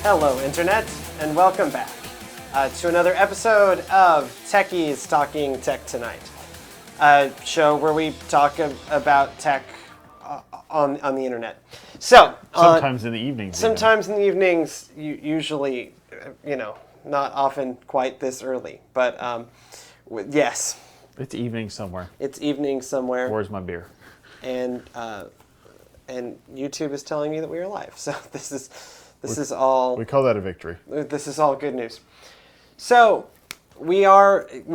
Hello, Internet, and welcome back to another episode of Techies Talking Tech Tonight, a show where we talk about tech on the Internet. So sometimes in the evenings. Sometimes in the evenings, usually, not often quite this early, but yes. It's evening somewhere. It's evening somewhere. Where's my beer? And YouTube is telling me that we are live. So this is all. We call that a victory. This is all good news. So we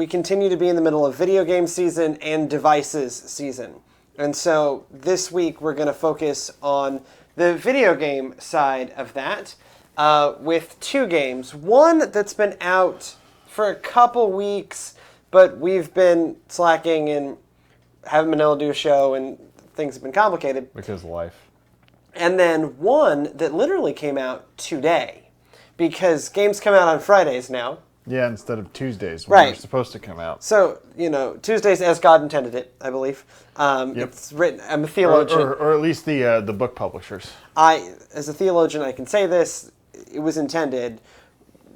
continue to be in the middle of video game season and devices season. And so this week we're going to focus on the video game side of that with two games. One that's been out for a couple weeks, but we've been slacking and haven't been able to do a show, and things have been complicated. Because of life. And then one that literally came out today, because games come out on Fridays now. Yeah, instead of Tuesdays when they're supposed to come out. So, Tuesdays as God intended it, I believe. Yep. It's written, I'm a theologian. Or at least the book publishers. As a theologian, I can say this, it was intended,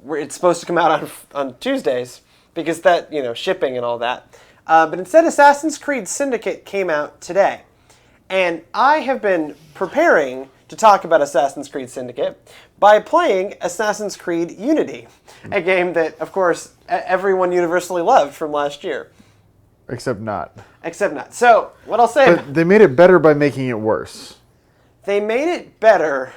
where it's supposed to come out on Tuesdays, because that, shipping and all that. But instead, Assassin's Creed Syndicate came out today. And I have been preparing to talk about Assassin's Creed Syndicate by playing Assassin's Creed Unity, a game that, of course, everyone universally loved from last year. Except not. So, what I'll say... But they made it better by making it worse. They made it better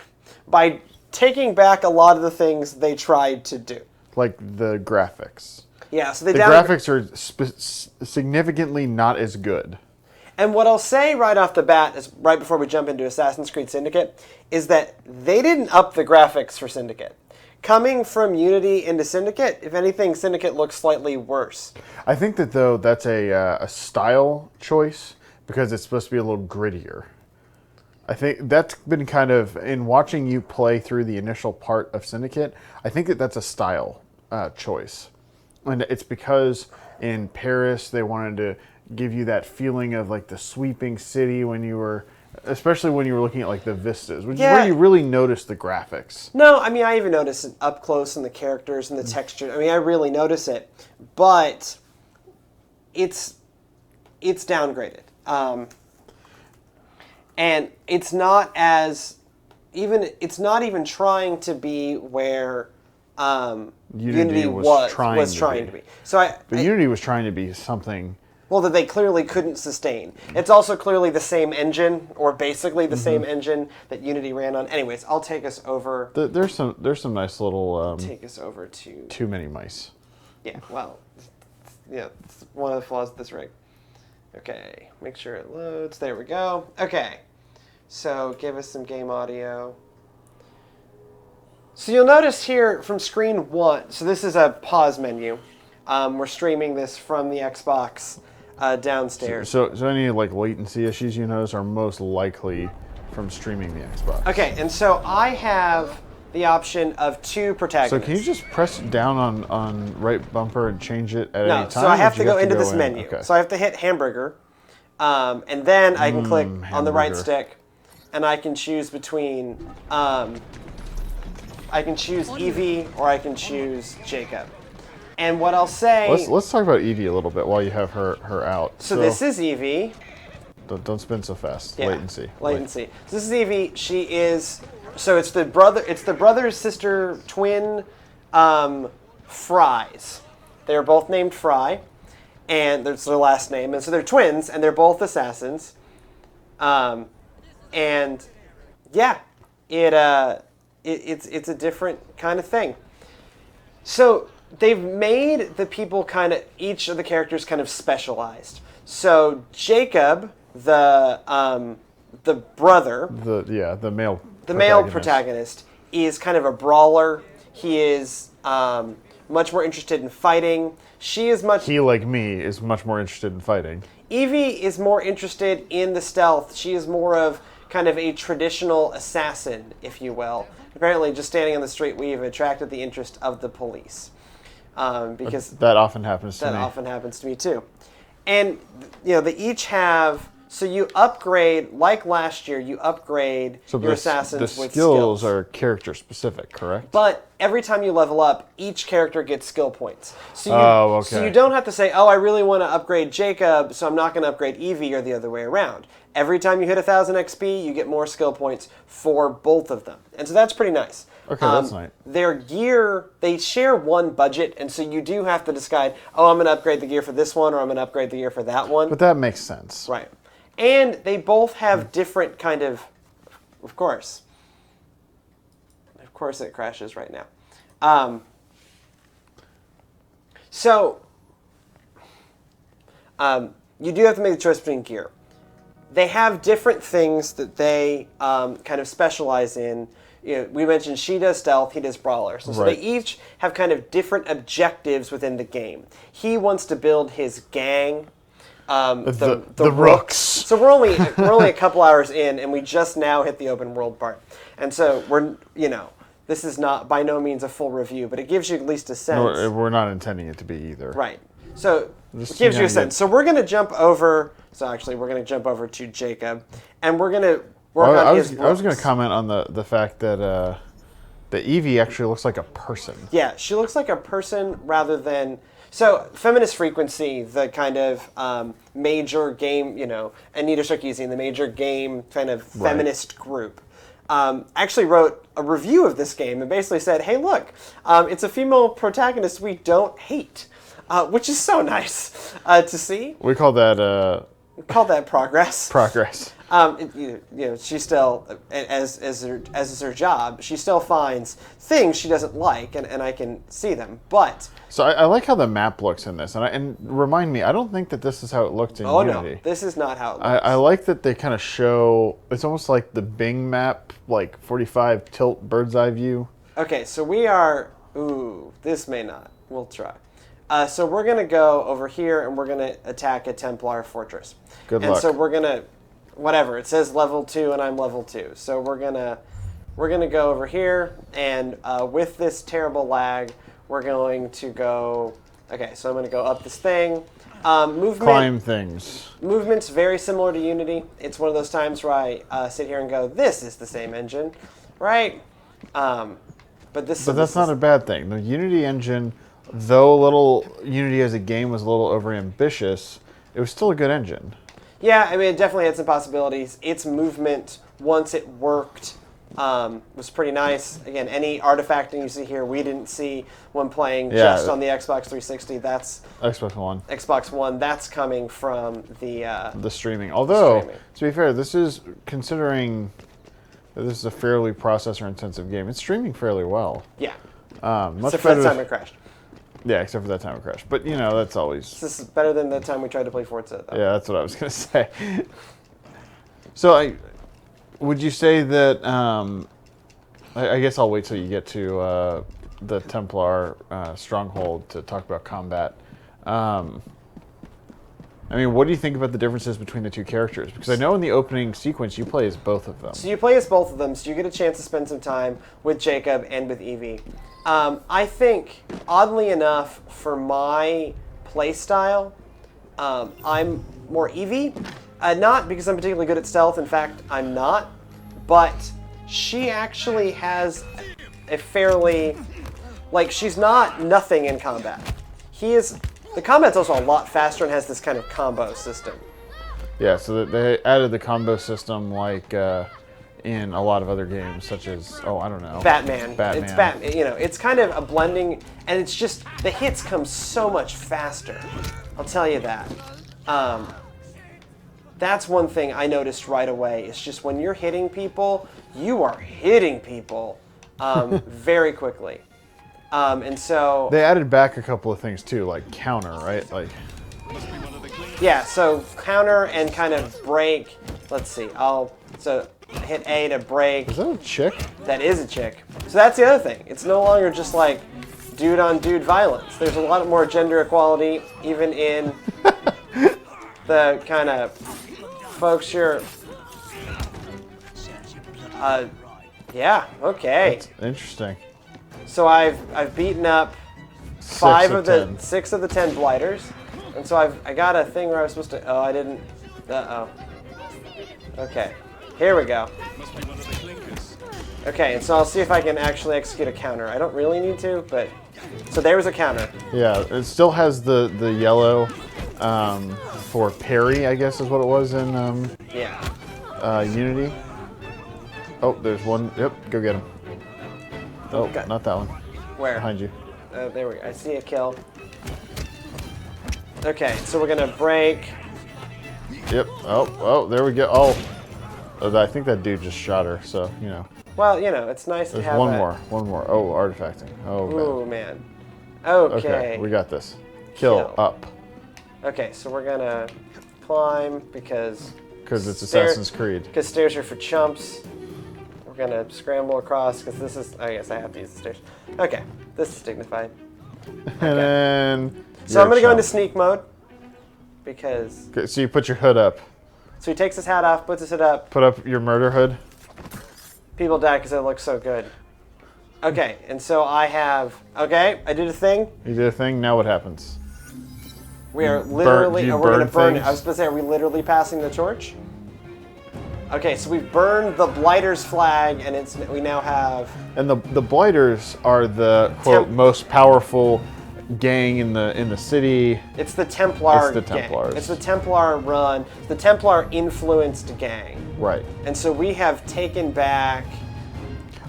by taking back a lot of the things they tried to do. Like the graphics. Yeah, so the graphics are significantly not as good. And what I'll say right off the bat, is right before we jump into Assassin's Creed Syndicate, is that they didn't up the graphics for Syndicate. Coming from Unity into Syndicate, if anything, Syndicate looks slightly worse. I think that, though, that's a style choice, because it's supposed to be a little grittier. I think that's been kind of, in watching you play through the initial part of Syndicate, I think that that's a style choice. And it's because in Paris they wanted to give you that feeling of like the sweeping city especially when you were looking at like the vistas, which is where you really notice the graphics. No, I mean, I even notice it up close in the characters and the texture. I mean, I really notice it, but it's downgraded. And it's not even trying to be where Unity was trying to be. But Unity was trying to be something... Well, that they clearly couldn't sustain. It's also clearly the same engine, or basically the same engine that Unity ran on. Anyways, I'll take us over. There's some nice little... take us over to... Too many mice. Yeah, well, it's one of the flaws of this rig. Okay, make sure it loads. There we go. Okay, so give us some game audio. So you'll notice here from screen 1, so this is a pause menu. We're streaming this from the Xbox downstairs. So any like latency issues you notice are most likely from streaming the Xbox. Okay, and so I have the option of two protagonists. So can you just press down on right bumper and change it at any time? No, so I have to go into this menu. Okay. So I have to hit hamburger, and then I can click on the right stick, and I can choose between, I can choose Evie or I can choose Jacob. And what I'll say... Let's talk about Evie a little bit while you have her out. So this is Evie. Don't spin so fast. Yeah, Latency. So this is Evie. She is... So it's the brother, sister, twin Fries. They're both named Fry. And that's their last name. And so they're twins, and they're both assassins. And yeah, it's a different kind of thing. So... They've made the people each of the characters kind of specialized. So Jacob, the brother, the male protagonist is kind of a brawler. He is much more interested in fighting. He, like me, is much more interested in fighting. Evie is more interested in the stealth. She is more of kind of a traditional assassin, if you will. Apparently, just standing on the street, we've attracted the interest of the police. Because that often happens to me. That often happens to me too. And they each have So you upgrade, like last year, you upgrade your assassins with skills. The skills are character specific, correct? But every time you level up, each character gets skill points. So okay. So you don't have to say, oh, I really want to upgrade Jacob, so I'm not going to upgrade Evie, or the other way around. Every time you hit 1,000 XP, you get more skill points for both of them. And so that's pretty nice. Okay, that's nice. Their gear, they share one budget, and so you do have to decide, oh, I'm going to upgrade the gear for this one, or I'm going to upgrade the gear for that one. But that makes sense. Right. And they both have different kind of course. Of course it crashes right now. You do have to make the choice between gear. They have different things that they kind of specialize in. We mentioned she does stealth, he does brawler. So they each have kind of different objectives within the game. He wants to build his gang. The Rooks. So we're only a couple hours in, and we just now hit the open world part. And so this is not by no means a full review, but it gives you at least a sense. No, we're not intending it to be either. Right. So it gives you a sense. So we're going to jump over. So actually, we're going to jump over to Jacob, and we're going to work on his looks. I was going to comment on the fact that Evie actually looks like a person. Yeah, she looks like a person rather than. So, Feminist Frequency, the kind of major game, Anita Sarkeesian, the major game kind of feminist group, actually wrote a review of this game and basically said, hey, look, it's a female protagonist we don't hate, which is so nice to see. We call that... call that progress. Progress. She still, as is her job, she still finds things she doesn't like, and I can see them. But so I like how the map looks in this, and remind me, I don't think that this is how it looked in Unity. Oh no, this is not how it looks. I like that they kind of show. It's almost like the Bing map, like 45 tilt bird's eye view. Okay, so we are. Ooh, this may not. We'll try. So we're gonna go over here, and we're gonna attack a Templar fortress. Good luck. And so we're gonna. Whatever, it says level 2 and I'm level 2. So we're gonna go over here, and with this terrible lag, we're going to go. Okay, so I'm gonna go up this thing. Movement. Climb things. Movement's very similar to Unity. It's one of those times where I sit here and go, "This is the same engine, right?" But that's not a bad thing. The Unity engine, though Unity as a game was a little overambitious, it was still a good engine. Yeah, I mean, it definitely had some possibilities. Its movement, once it worked, was pretty nice. Again, any artifacting you see here, we didn't see when playing just on the Xbox 360. That's Xbox One. Xbox One. That's coming from the streaming. Although, to be fair, this is considering that this is a fairly processor-intensive game. It's streaming fairly well. Yeah. Much except for that time it crashed. Yeah, except for that time it crashed. But, that's always... This is better than the time we tried to play Forza, though. Yeah, that's what I was going to say. So, would you say that... I guess I'll wait till you get to the Templar stronghold to talk about combat. What do you think about the differences between the two characters? Because I know in the opening sequence you play as both of them. So you play as both of them, so you get a chance to spend some time with Jacob and with Evie. I think, oddly enough, for my play style, I'm more Evie. Not because I'm particularly good at stealth. In fact, I'm not. But she actually has a fairly... she's not nothing in combat. The combat's also a lot faster and has this kind of combo system. Yeah, so they added the combo system in a lot of other games, such as, I don't know. Batman. It's Batman. It's kind of a blending, and it's just, the hits come so much faster. I'll tell you that. That's one thing I noticed right away. It's just when you're hitting people, you are hitting people very quickly. And so... They added back a couple of things, too, like counter, right? Yeah, so counter and kind of break. Let's see. So hit A to break. Is that a chick? That is a chick. So that's the other thing. It's no longer just dude on dude violence. There's a lot more gender equality, even in the kind of folks you're... yeah, okay. That's interesting. So I've beaten up 6 of the 10 blighters, and so I got a thing where I was supposed to. Oh, I didn't. Okay, here we go. Okay, and so I'll see if I can actually execute a counter. I don't really need to, but... So there was a counter. Yeah, it still has the yellow for parry, I guess is what it was in Unity. Oh, there's one. Yep, go get him. Oh, Okay. not that one. Where? Behind you. There we go. I see a kill. Okay, so we're gonna break. Yep. Oh, there we go. I think that dude just shot her, so, you know. Well, you know, it's nice There's to have one more. Oh, artifacting. Oh, Ooh, man. Okay. Okay, we got this. Kill up. Okay, so we're gonna climb because it's Assassin's Creed. Because stairs are for chumps. We're gonna scramble across because this is. I guess I have to use the stairs. Okay, this is dignified. Okay. And then. So I'm gonna go into sneak mode because. Okay, so you put your hood up. So he takes his hat off, puts his hood up. Put up your murder hood. People die because it looks so good. Okay, and so I have. Okay, I did a thing. You did a thing. Now what happens? We are literally. We're gonna burn it. things? I was supposed to say, are we literally passing the torch? Okay, so we've burned the Blighters flag, and we now have. And the Blighters are the quote most powerful gang in the city. It's the Templar It's the gang. Templars. It's the Templar run, the Templar influenced gang. Right. And so we have taken back.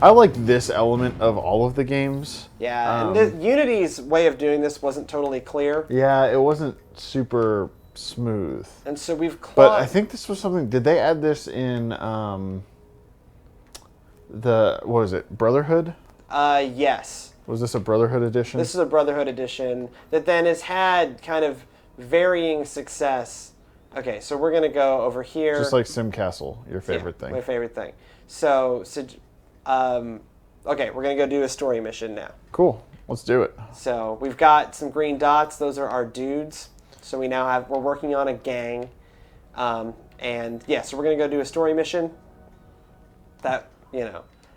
I like this element of all of the games. Yeah, and Unity's way of doing this wasn't totally clear. Yeah, it wasn't super smooth. And so we've But I think this was something. Did they add this in what was it? Brotherhood? Yes. Was this a Brotherhood edition? This is a Brotherhood edition that then has had kind of varying success. Okay, so we're gonna go over here. Just like Sim Castle, your favorite thing. My favorite thing. So okay, we're gonna go do a story mission now. Cool. Let's do it. So we've got some green dots. Those are our dudes. So we're working on a gang. And yeah, so we're going to go do a story mission. That,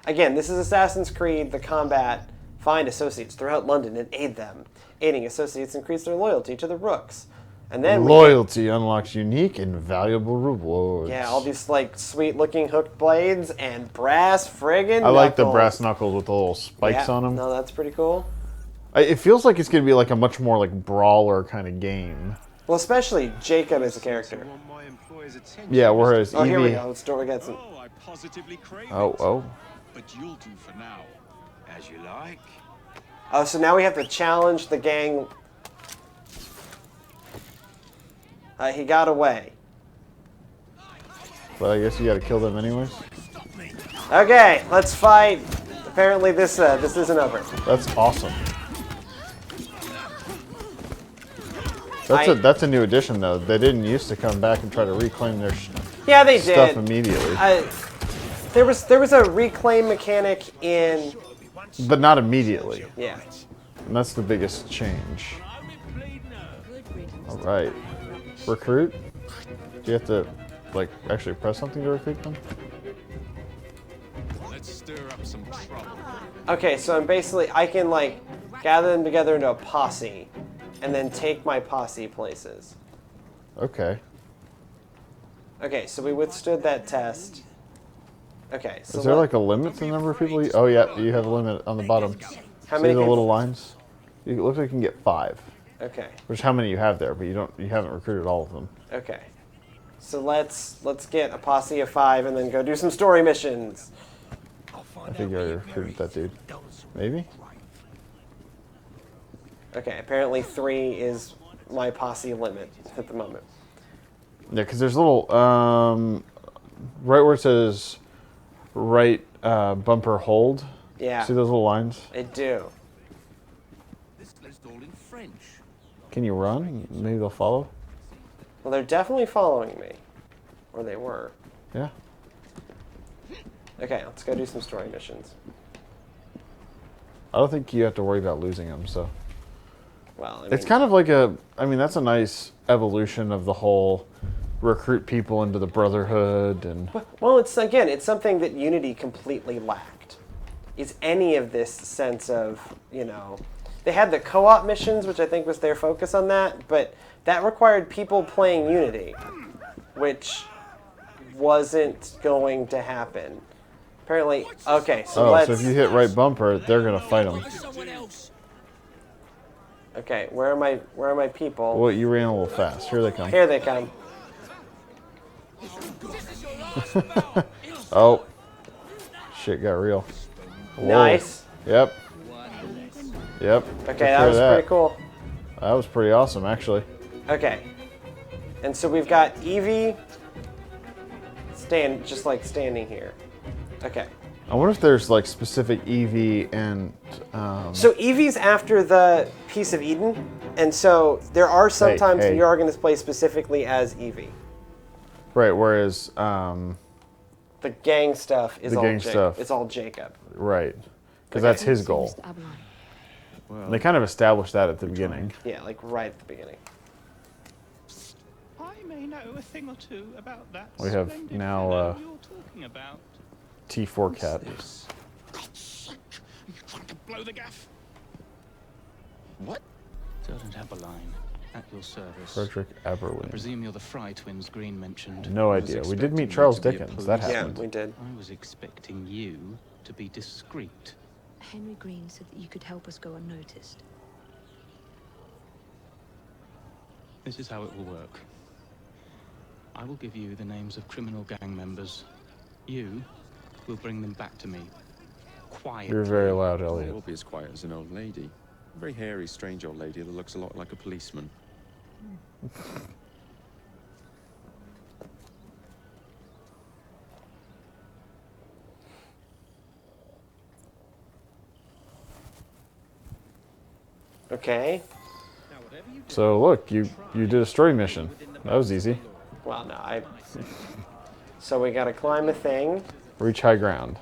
again, this is Assassin's Creed, the combat. Find associates throughout London and aid them. Aiding associates increase their loyalty to the Rooks. And then loyalty unlocks unique and valuable rewards. Yeah, all these like sweet looking hooked blades and brass friggin' I like the knuckles. brass knuckles with the little spikes on them. No, that's pretty cool. It feels like it's going to be like a much more like brawler kind of game. Well, especially Jacob as a character. Yeah, whereas Evie... here we go. Let's get some... Oh. But you'll do for now, as you like. Oh, so now we have to challenge the gang. He got away. But I guess you got to kill them anyways. Okay, let's fight. Apparently this isn't over. That's awesome. That's a new addition though. They didn't used to come back and try to reclaim their they stuff did. immediately. There was a reclaim mechanic in. But not immediately. Yeah. And that's the biggest change. All right. Recruit? Do you have to, actually press something to recruit them? Let's stir up some trouble. Okay, so I can gather them together into a posse, and then take my posse places. Okay. Okay, so we withstood that test. Okay, so is there a limit to the number of people? Oh yeah, you have a limit on the bottom. How See many? the little lines? It looks like you can get 5. Okay. Which is how many you have there, but you haven't recruited all of them. Okay. So let's get a posse of 5 and then go do some story missions. I think you already recruited that dude. Maybe? Okay, apparently 3 is my posse limit at the moment. Yeah, because there's a little, right where it says right bumper hold. Yeah. See those little lines? I do. This list all in French. Can you run? Maybe they'll follow? Well, they're definitely following me. Or they were. Yeah. Okay, let's go do some story missions. I don't think you have to worry about losing them, so. Well, I mean, It's kind of like that's a nice evolution of the whole recruit people into the Brotherhood and... well, it's something that Unity completely lacked. Is any of this sense of, they had the co-op missions, which I think was their focus on that, but that required people playing Unity, which wasn't going to happen. Apparently, okay, so let's... so if you hit right bumper, they're going to fight them. Okay, where are my people? Well, you ran a little fast. Here they come. Here they come. Oh. Shit got real. Whoa. Nice. Yep. Yep. Okay, that was pretty cool. That was pretty awesome, actually. Okay. And so we've got Evie just like standing here. Okay. I wonder if there's like specific Eevee and... So Evie's after the Piece of Eden, and so there are some times when you are going to play specifically as Evie. Right, whereas... the gang stuff is it's all Jacob. Right. Because that's his goal. Well, they kind of established that at the beginning. Yeah, like right at the beginning. I may know a thing or two about that. We have now you're talking about. T4 cat. God's sake! Are you trying to blow the gaff? What? Sergeant Eberline, at your service. Frederick I Eberlin. presume you're the Fry twins Green mentioned. No idea. We did meet Charles Dickens. That happened. Yeah, we did. I was expecting you to be discreet. Henry Green said that you could help us go unnoticed. This is how it will work. I will give you the names of criminal gang members. You will bring them back to me. Quietly. You're very loud, I Elliot. will be as quiet as an old lady. A very hairy, strange old lady that looks a lot like a policeman. Okay. So look, you did a story mission. That was easy. Well, no, So we got to climb a thing. Reach high ground.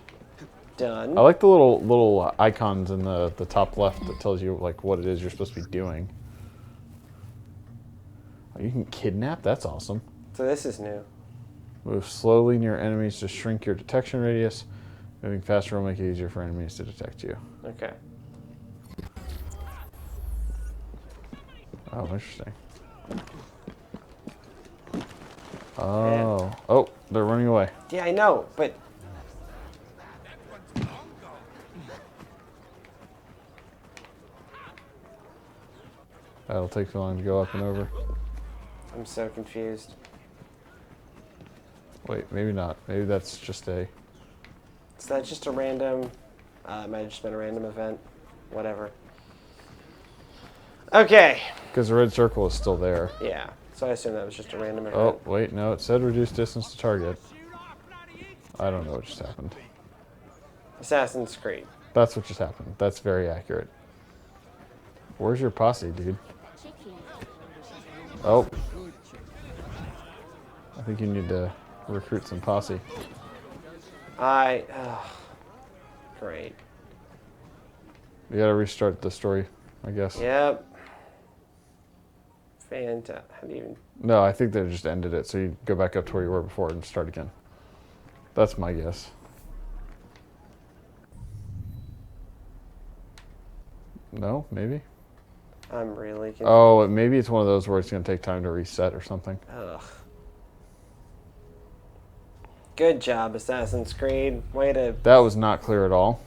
Done. I like the little icons in the top left that tells you like what it is you're supposed to be doing. Oh, you can kidnap? That's awesome. So this is new. Move slowly near enemies to shrink your detection radius. Moving faster will make it easier for enemies to detect you. Okay. Oh, interesting. Oh. Oh, they're running away. Yeah, I know, but... That'll take too long to go up and over. I'm so confused. Wait, maybe not. Maybe that's just a... Is that just a random... it might have just been a random event. Whatever. Okay. Because the red circle is still there. Yeah. So I assume that was just a random event. Oh, wait, no. It said reduce distance to target. I don't know what just happened. Assassin's Creed. That's what just happened. That's very accurate. Where's your posse, dude? Oh. I think you need to recruit some posse. Great. You gotta restart the story, I guess. Yep. Fantastic. How do you even... No, I think they just ended it, so you go back up to where you were before and start again. That's my guess. No, maybe? I'm really confused. Oh, maybe it's one of those where it's going to take time to reset or something. Ugh. Good job, Assassin's Creed. Way to... That was not clear at all.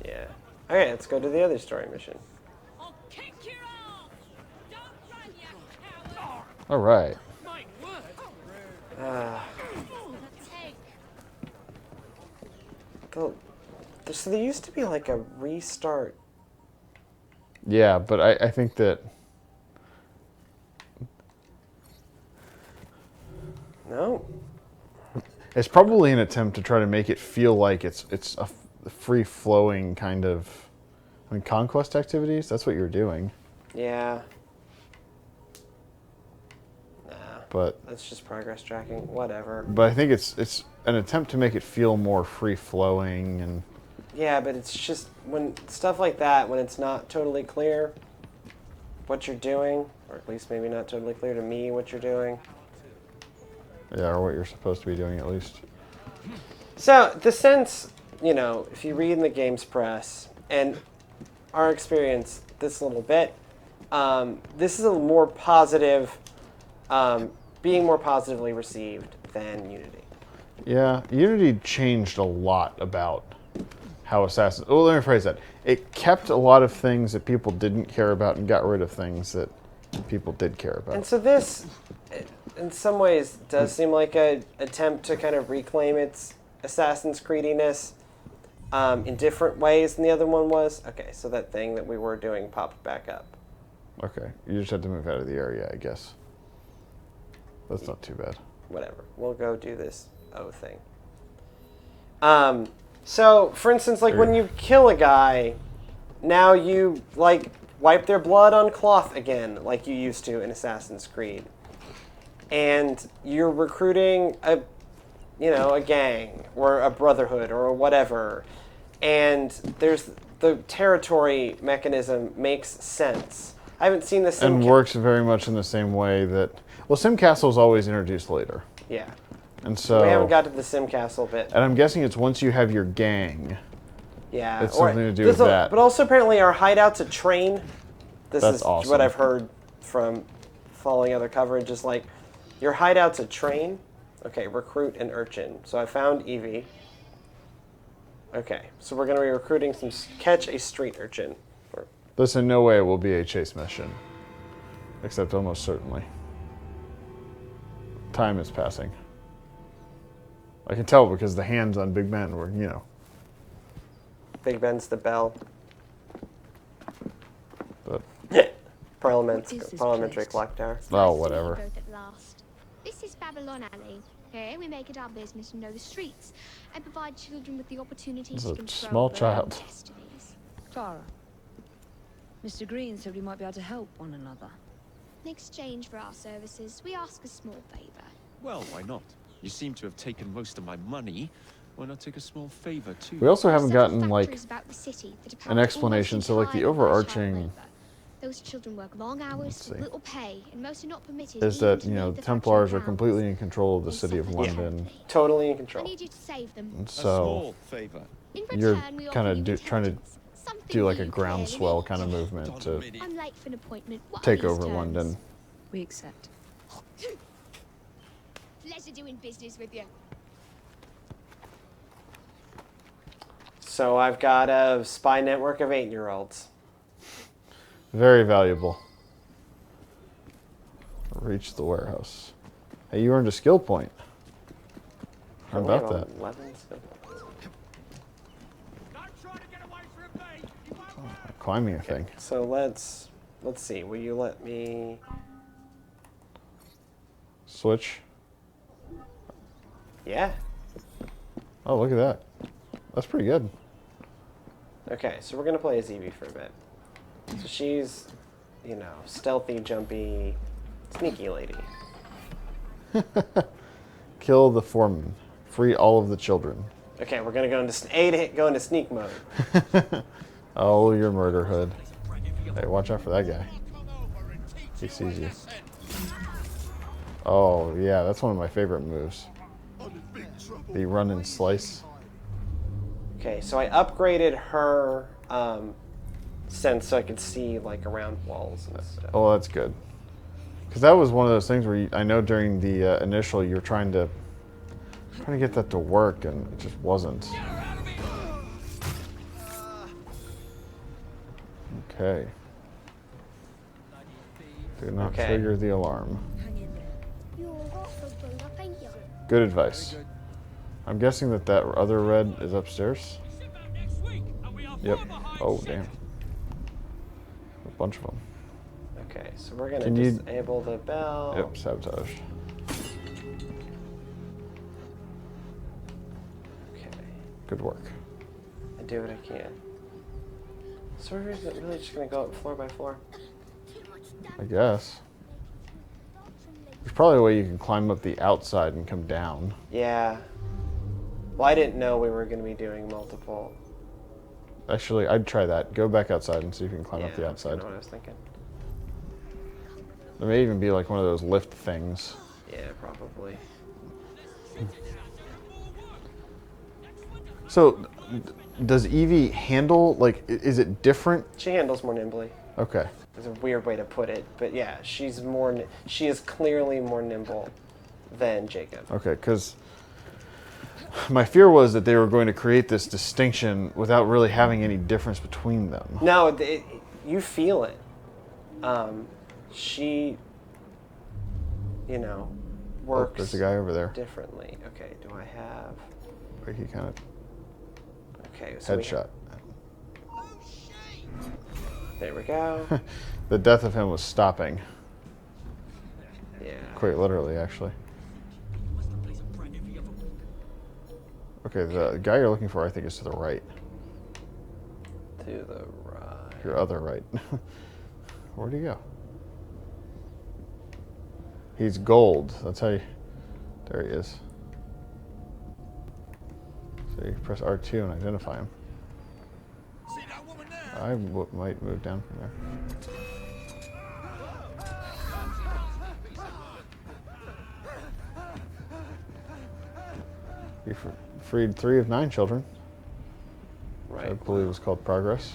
Yeah. Okay, let's go to the other story mission. I'll kick you off! Don't run, you coward! All right. My word! So there used to be like a restart. Yeah, but I think that... No. It's probably an attempt to try to make it feel like it's a free-flowing kind of... I mean, conquest activities, that's what you're doing. Yeah. Nah. But That's just progress tracking. Whatever. I think it's an attempt to make it feel more free-flowing and... Yeah, but it's just when stuff like that, when it's not totally clear what you're doing, or at least maybe not totally clear to me what you're doing. Yeah, or what you're supposed to be doing at least. So the sense, if you read in the games press and our experience this little bit, this is a more positive, being more positively received than Unity. Yeah, Unity changed a lot about how Assassin's... Oh, let me rephrase that. It kept a lot of things that people didn't care about and got rid of things that people did care about. And so this, in some ways, does seem like an attempt to kind of reclaim its Assassin's Creediness in different ways than the other one was. Okay, so that thing that we were doing popped back up. Okay, you just have to move out of the area, I guess. That's not too bad. Whatever. We'll go do this O thing. So, for instance, like when you kill a guy, now you like wipe their blood on cloth again, like you used to in Assassin's Creed, and you're recruiting a gang or a brotherhood or whatever, and there's the territory mechanism makes sense. I haven't seen this and works very much in the same way that... Well, Sim Castle is always introduced later. Yeah. And so... We haven't got to the Sim Castle bit. And I'm guessing it's once you have your gang. Yeah. It's something to do with that. But also apparently our hideout's a train. This That's is awesome. what I've heard from following other coverage, is like, your hideout's a train. Okay, recruit an urchin. So I found Evie. Okay, so we're going to be recruiting catch a street urchin. This in no way will be a chase mission. Except almost certainly. Time is passing. I can tell because the hands on Big Ben were, Big Ben's the bell. But, Parliamentary clock tower. oh, whatever. Both at last. This is Babylon Alley. Here we make it our business to know the streets and provide children with the opportunity It's to a control small their own child. destinies. Clara, Mr. Green said we might be able to help one another. In exchange for our services, we ask a small favor. Well, why not? You seem to have taken most of my money. Why not take a small favor too? We also haven't Several gotten, like, factories about the city that are an powered explanation. almost So, like, the entirely by child overarching labor. Those children work long hours with little pay, and most are not permitted is even that, to leave the the Templars are factory completely grounds. in control of the They city of suffer London. terribly. Totally in I control. need you to save them. And A so, small favor. In you're return, we offer kind you of trying to intelligence, something do like a you groundswell clearly kind of need. movement to I'm late for an appointment. What are take these over terms? London. We accept. Pleasure doing business with you. So I've got a spy network of 8-year-olds. Very valuable. Reach the warehouse. Hey, you earned a skill point. How We have about that? 11 skill points. Don't try to get away from me. You won't Climbing a thing. So let's see. Will you let me? Switch. Yeah. Oh, look at that. That's pretty good. Okay, so we're gonna play as Evie for a bit. So she's, stealthy, jumpy, sneaky lady. Kill the foreman. Free all of the children. Okay, we're gonna go into sneak mode. Oh, your murder hood. Hey, watch out for that guy. He sees you. Oh, yeah, that's one of my favorite moves. The run and slice. Okay, so I upgraded her sense so I could see like around walls and stuff. Oh, that's good. Because that was one of those things where I know during the initial you're trying to get that to work and it just wasn't. Okay. Do not Okay. trigger the alarm. You're hot for food, thank you. Good advice. I'm guessing that other red is upstairs. sit back next week, and we are Yep. far behind Oh, schedule. damn. A bunch of them. Okay, so we're gonna Can you- disable the bell. Yep, sabotage. Okay, Good work. I do what I can. So we're really just gonna go up floor by floor. I guess. There's probably a way you can climb up the outside and come down. Yeah. Well, I didn't know we were gonna be doing multiple. Actually, I'd try that. Go back outside and see if you can climb up the that's outside. kinda what I was thinking. There may even be like one of those lift things. Yeah, probably. So, does Evie handle, like, is it different? She handles more nimbly. Okay. It's a weird way to put it, but yeah, she is clearly more nimble than Jacob. Okay, because My fear was that they were going to create this distinction without really having any difference between them. No, you feel it. She, works. Oh, there's a guy over there. Differently. Okay, do I have? Like he kind of Okay, so headshot. There we go. The death of him was stopping. Yeah. Quite literally, actually. Okay, the guy you're looking for, I think, is to the right. To the right. Your other right. Where'd he go? He's gold. That's how you... There he is. So you press R2 and identify him. See that woman there? I might move down from there. You freed 3 of 9 children. Right. I believe it was called Progress.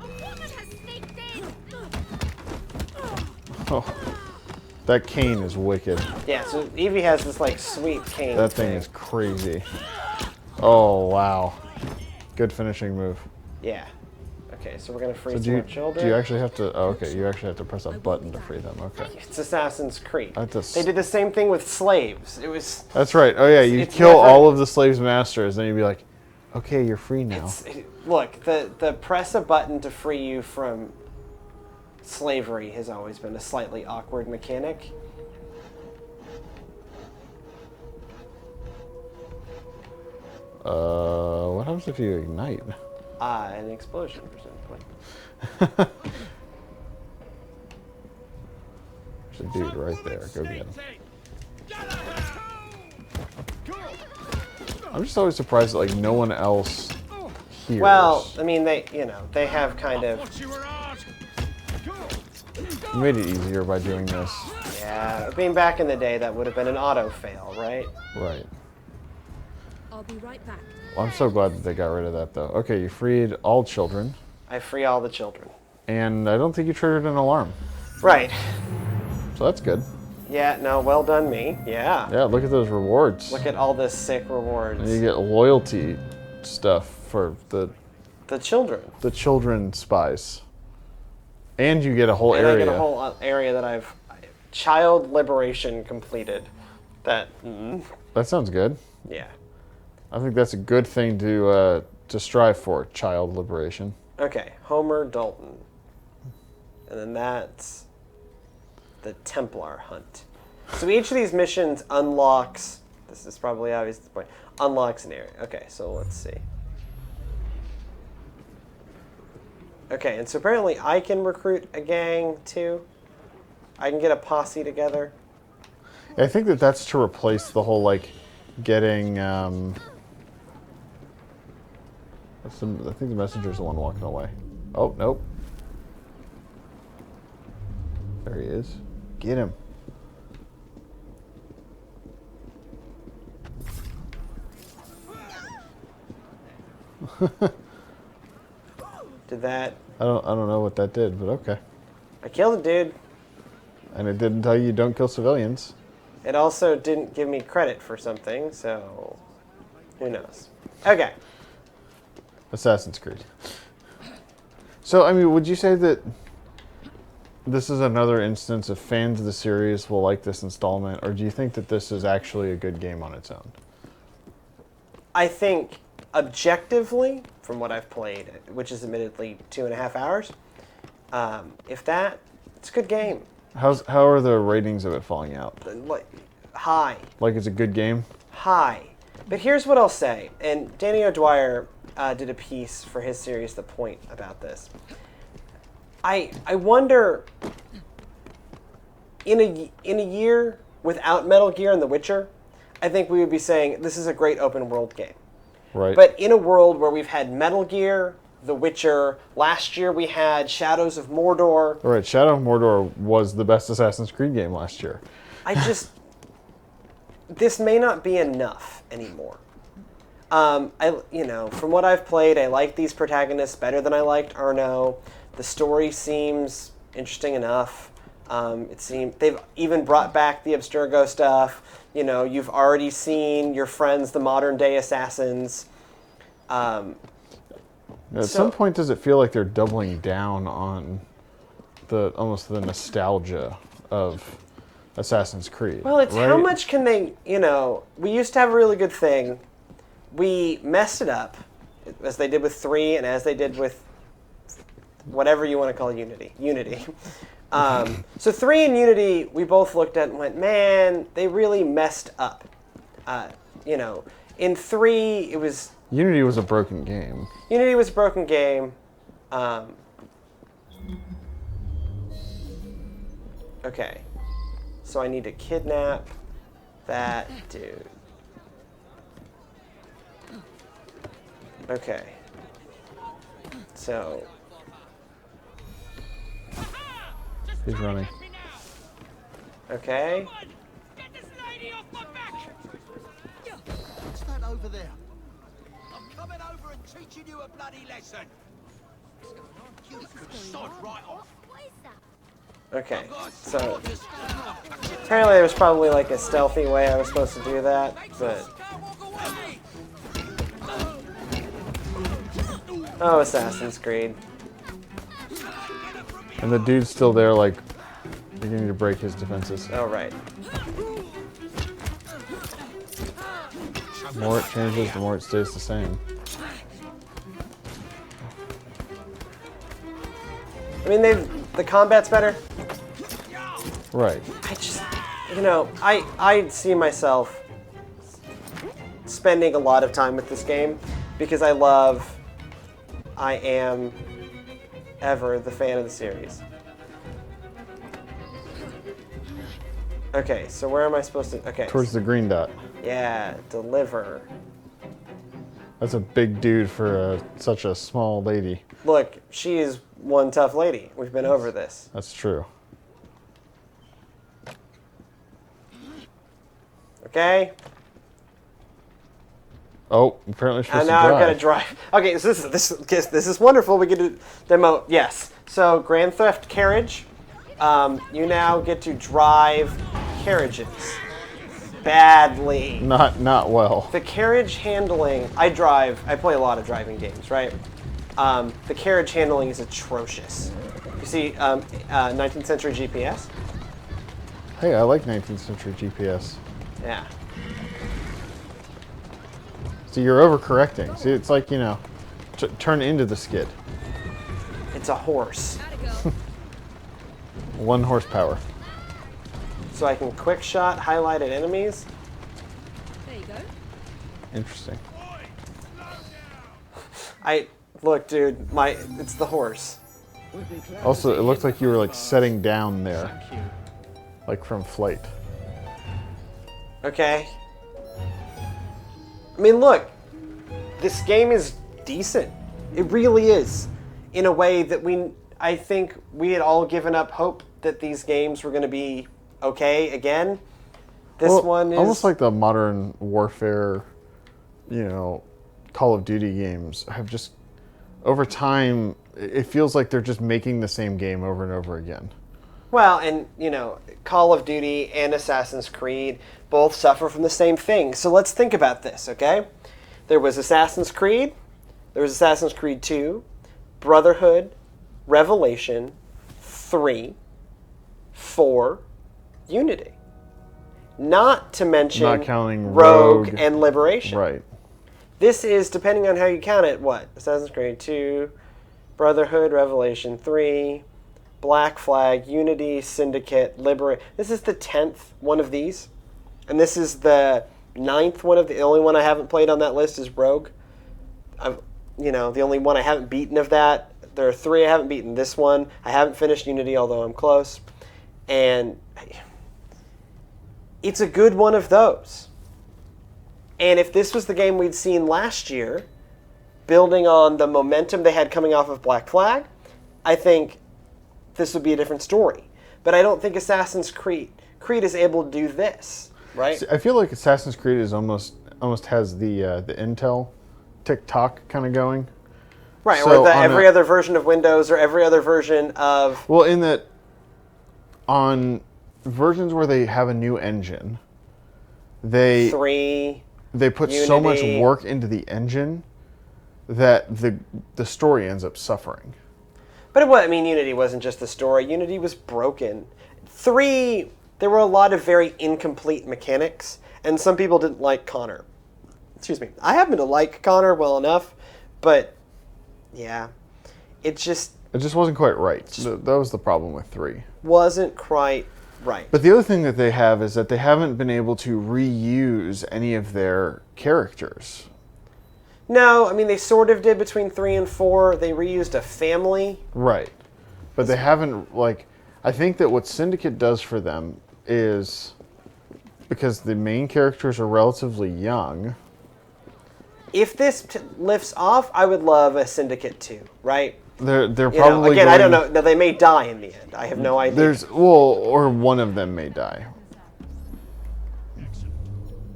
A woman has sneaked in. Oh, that cane is wicked. Yeah, so Evie has this like sweet cane. That thing is crazy. Oh, wow. Good finishing move. Yeah. Okay, so we're gonna free So some more children. do you actually have to? Oh, okay, you actually have to press a button to free them. Okay. It's Assassin's Creed. That's They did the same thing with slaves. It was. That's right. Oh yeah, you It's kill never- all of the slaves' masters, then you'd be like, okay, you're free now. Look, the press a button to free you from slavery has always been a slightly awkward mechanic. What happens if you ignite? An explosion, presumably. There's a dude right there. Go get him. I'm just always surprised that like no one else hears. Well, I mean, they have kind of. You made it easier by doing this. Yeah, I mean, back in the day, that would have been an auto fail, right? Right. I'll be right back. Well, I'm so glad that they got rid of that, though. Okay, you freed all children, I free all the children. and I don't think you triggered an alarm. Right. So that's good. Yeah, no, well done, me. Yeah. Yeah, look at those rewards. Look at all the sick rewards. And you get loyalty stuff for the children. children spies. And you get a whole And area. I get a whole area that I've child liberation completed. That. That sounds good. Yeah. I think that's a good thing to strive for, child liberation. Okay, Homer Dalton. And then that's the Templar hunt. So each of these missions unlocks, this is probably obvious at this point, unlocks an area. Okay, so let's see. Okay, and so apparently I can recruit a gang too. I can get a posse together. I think that's to replace the whole, like, getting, I think the messenger's the one walking away. Oh, nope. There he is. Get him. Did that? I don't know what that did, but okay. I killed a dude. And it didn't tell you don't kill civilians. It also didn't give me credit for something, so who knows? Okay. Assassin's Creed. So, I mean, would you say that this is another instance of fans of the series will like this installment, or do you think that this is actually a good game on its own? I think objectively, from what I've played, which is admittedly 2.5 hours, it's a good game. How are the ratings of it falling out? Like, high. Like it's a good game? High. But here's what I'll say, and Danny O'Dwyer did a piece for his series, The Point, about this. I wonder, in a year without Metal Gear and The Witcher, I think we would be saying this is a great open world game. Right. But in a world where we've had Metal Gear, The Witcher, last year we had Shadows of Mordor. All right, Shadow of Mordor was the best Assassin's Creed game last year. This may not be enough anymore. From what I've played, I like these protagonists better than I liked Arno. The story seems interesting enough. It seemed they've even brought back the Abstergo stuff. You know, you've already seen your friends, the modern day assassins. At some point, does it feel like they're doubling down on almost the nostalgia of Assassin's Creed? Well, it's right? how much can they, you know, we used to have a really good thing. We messed it up, as they did with 3 and as they did with whatever you want to call Unity. So 3 and Unity, we both looked at and went, man, they really messed up. You know, in 3, it was... Unity was a broken game. Unity was a broken game. Okay. So I need to kidnap that dude. Okay. So... He's running. Okay. Get this lady off my back! What's that over there? I'm coming over and teaching you a bloody lesson. You could sod right off. What is that? Okay. So apparently there was probably like a stealthy way I was supposed to do that, but... Oh, Assassin's Creed. And the dude's still there, like, beginning to break his defenses. Oh, right. The more it changes, the more it stays the same. I mean, the combat's better. Right. I just, you know, I see myself spending a lot of time with this game because I am ever the fan of the series. Okay, so where am I supposed to... Okay. Towards the green dot. Yeah, deliver. That's a big dude for such a small lady. Look, she is one tough lady. We've been over this. That's true. Okay? Oh, apparently you're supposed And to now drive. I've got to drive. Okay, so this is wonderful. We get to demo. Yes. So Grand Theft Carriage. You now get to drive carriages. Badly. Not well. The carriage handling. I play a lot of driving games, right? The carriage handling is atrocious. You see, 19th century GPS. Hey, I like 19th century GPS. Yeah. See, you're overcorrecting. See, it's like, you know, turn into the skid. It's a horse. 1 horsepower. So I can quick shot highlighted enemies. There you go. Interesting. Look, dude, it's the horse. Also, it looked like you were like setting down there, like from flight. Okay. I mean, look, this game is decent. It really is. In a way that I think we had all given up hope that these games were going to be okay again. This one is... almost like the modern warfare, you know, Call of Duty games have just, over time, it feels like they're just making the same game over and over again. Well, and, you know, Call of Duty and Assassin's Creed both suffer from the same thing. So let's think about this, okay? There was Assassin's Creed, there was Assassin's Creed 2, Brotherhood, Revelation, 3, 4, Unity. Not to mention Not counting Rogue and Liberation. Right. This is, depending on how you count it, what? Assassin's Creed 2, Brotherhood, Revelation 3, Black Flag, Unity, Syndicate, Liberate. This is the 10th one of these. And this is the 9th one of the only one I haven't played on that list is Rogue. The only one I haven't beaten of that. There are 3 I haven't beaten. This one, I haven't finished Unity, although I'm close. And it's a good one of those. And if this was the game we'd seen last year, building on the momentum they had coming off of Black Flag, I think this would be a different story. But I don't think Assassin's Creed is able to do this, right? See, I feel like Assassin's Creed is almost has the Intel tick-tock kind of going. Right, So or on every other version of Windows or every other version of... Well, in that, on versions where they have a new engine, they 3, put so much Unity. work into the engine that the story ends up suffering. But Unity wasn't just the story. Unity was broken. 3, there were a lot of very incomplete mechanics, and some people didn't like Connor. Excuse me. I happen to like Connor well enough, but yeah, it just wasn't quite right. That was the problem with 3. wasn't quite right. But the other thing that they have is that they haven't been able to reuse any of their characters. No, they sort of did between 3 and 4. They reused a family. Right. But they haven't, I think that what Syndicate does for them is, because the main characters are relatively young. If this lifts off, I would love a Syndicate 2, right? They're probably again, I don't know. Now, they may die in the end. I have no idea. Or one of them may die.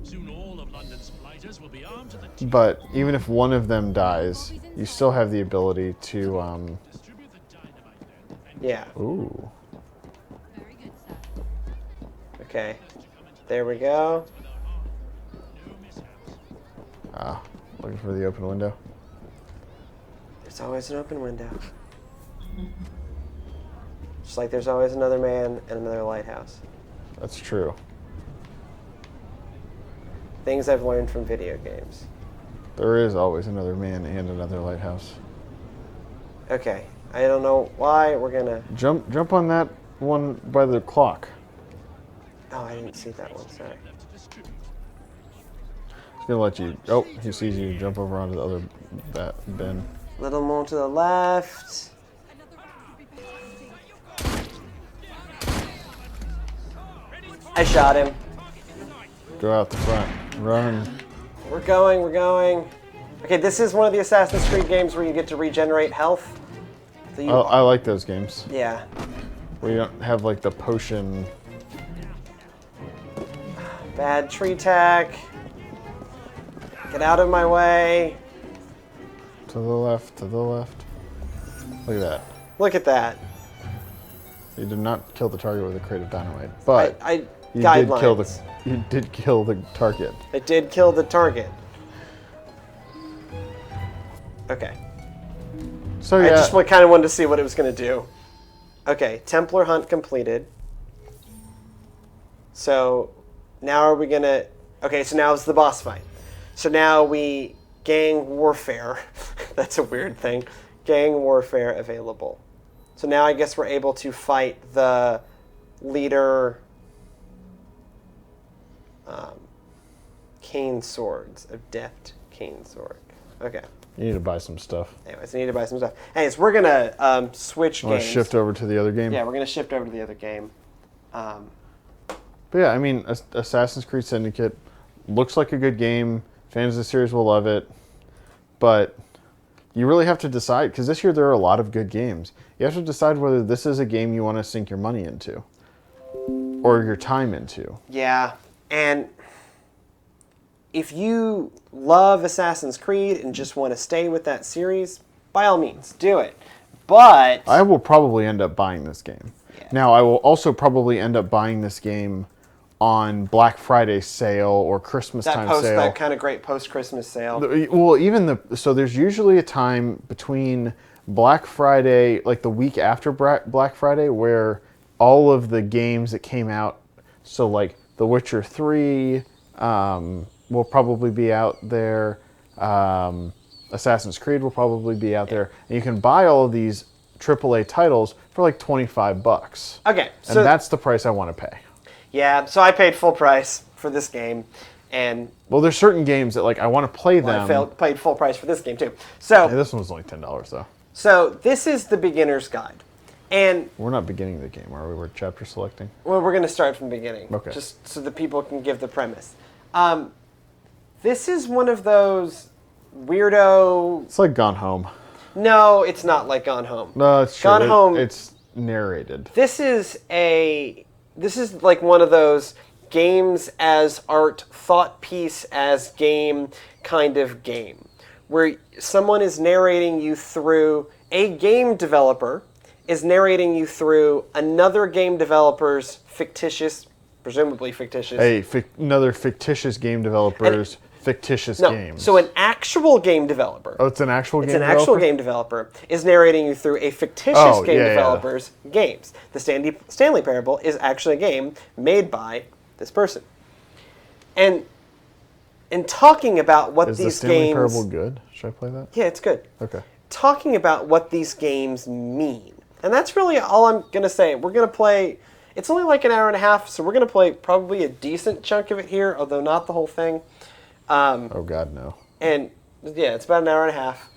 Soon all of London's blighters will be armed to the teeth. But even if one of them dies, you still have the ability to, Distribute the dynamite then. Yeah. Ooh. Okay. There we go. Looking for the open window. There's always an open window. Just like there's always another man and another lighthouse. That's true. Things I've learned from video games. There is always another man and another lighthouse. Okay. I don't know why we're gonna... Jump on that one by the clock. Oh, I didn't see that one. Sorry. He's gonna let you. Oh, he sees you. Jump over onto the other bin. Little more to the left. I shot him. Go out the front. Run. We're going. Okay, this is one of the Assassin's Creed games where you get to regenerate health. So you, I like those games yeah. where you don't have the potion. Bad tree tack. Get out of my way. To the left. To the left. Look at that. Look at that. You did not kill the target with a crate of dynamite, but you guidelines. did kill the target. It did kill the target. Okay. So I yeah, just kind of wanted to see what it was going to do. Okay, Templar hunt completed. So now are we going to... Okay, so now it's the boss fight. So now we... Gang warfare. That's a weird thing. Gang warfare available. So now I guess we're able to fight the leader... cane swords. Adept cane sword. Okay. you need to buy some stuff. Anyways, I need to buy some stuff. Anyways, we're going to switch Want to games. shift over to the other game? Yeah, we're going to shift over to the other game. But yeah, I mean, Assassin's Creed Syndicate looks like a good game. Fans of the series will love it. But you really have to decide, because this year there are a lot of good games. You have to decide whether this is a game you want to sink your money into or your time into. Yeah, and if you love Assassin's Creed and just want to stay with that series, by all means, do it. But I will probably end up buying this game. Yeah. Now, I will also probably end up buying this game on Black Friday sale or Christmas time sale. that kind of great post-Christmas sale. Well, so there's usually a time between Black Friday, like the week after Black Friday, where all of the games that came out, so like The Witcher 3 will probably be out there. Assassin's Creed will probably be out there. And you can buy all of these AAA titles for like $25. Okay, so And that's the price I want to pay. yeah, so I paid full price for this game, and Well, there's certain games that like I want to play them. I paid full price for this game too. So, Hey, this one was only $10 though. so this is the beginner's guide, and We're not beginning the game, are we? We're chapter selecting. well, we're going to start from the beginning, Okay. just so that people can give the premise. This is one of those weirdo. It's like Gone Home. No, it's not like Gone Home. No, it's true. Gone Home. It's narrated. This is like one of those games as art, thought piece as game kind of game, where someone is narrating you through, a game developer is narrating you through another game developer's fictitious, presumably fictitious. Another fictitious game developer's fictitious No, games. so an actual game developer. Oh, it's an actual game It's an developer? actual game developer is narrating you through a fictitious game developer's games. The Stanley Parable is actually a game made by this person. And in talking about what Is these the Stanley games... Parable good? Should I play that? Yeah, it's good. Okay. Talking about what these games mean. And that's really all I'm going to say. We're going to play... It's only like an hour and a half, so we're going to play probably a decent chunk of it here, although not the whole thing. Oh, God, no. And, yeah, it's about an hour and a half.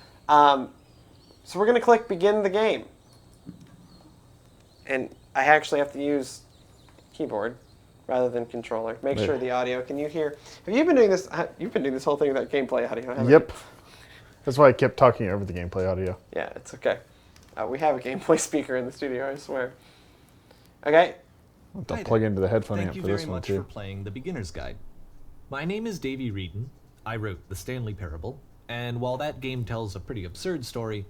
So we're going to click Begin the Game. And I actually have to use keyboard rather than controller. Make sure the audio... Can you hear... Have you been doing this... You've been doing this whole thing without gameplay audio, haven't you? Yep. That's why I kept talking over the gameplay audio. Yeah, it's okay. We have a gameplay speaker in the studio, I swear. Okay. Don't plug into the headphone Thank amp you for very this one, much too. for playing The Beginner's Guide. My name is Davey Reedon. I wrote The Stanley Parable, and while that game tells a pretty absurd story,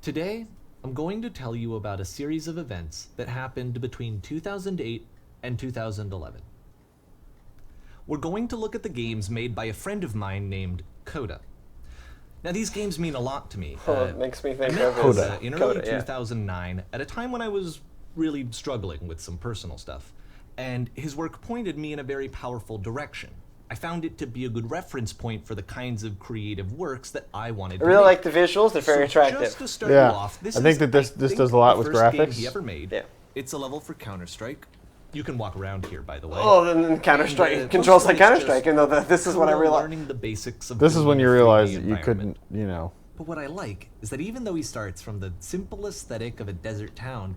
today I'm going to tell you about a series of events that happened between 2008 and 2011. We're going to look at the games made by a friend of mine named Coda. Now, these games mean a lot to me. It makes me think I met of Coda in early Coda, yeah. 2009, at a time when I was really struggling with some personal stuff, and his work pointed me in a very powerful direction. I found it to be a good reference point for the kinds of creative works that I wanted to I really make. like the visuals. They're very attractive. Just to start Yeah. you off, this I think is, that this does a lot with the first game graphics. he ever made. Yeah. It's a level for Counter-Strike. You can walk around here, by the way. Oh, then Counter-Strike. And, It controls like most of it's Counter-Strike, just even though this is what I realized. learning the basics of This is when building you a 3D realize that you environment. couldn't, But what I like is that even though he starts from the simple aesthetic of a desert town,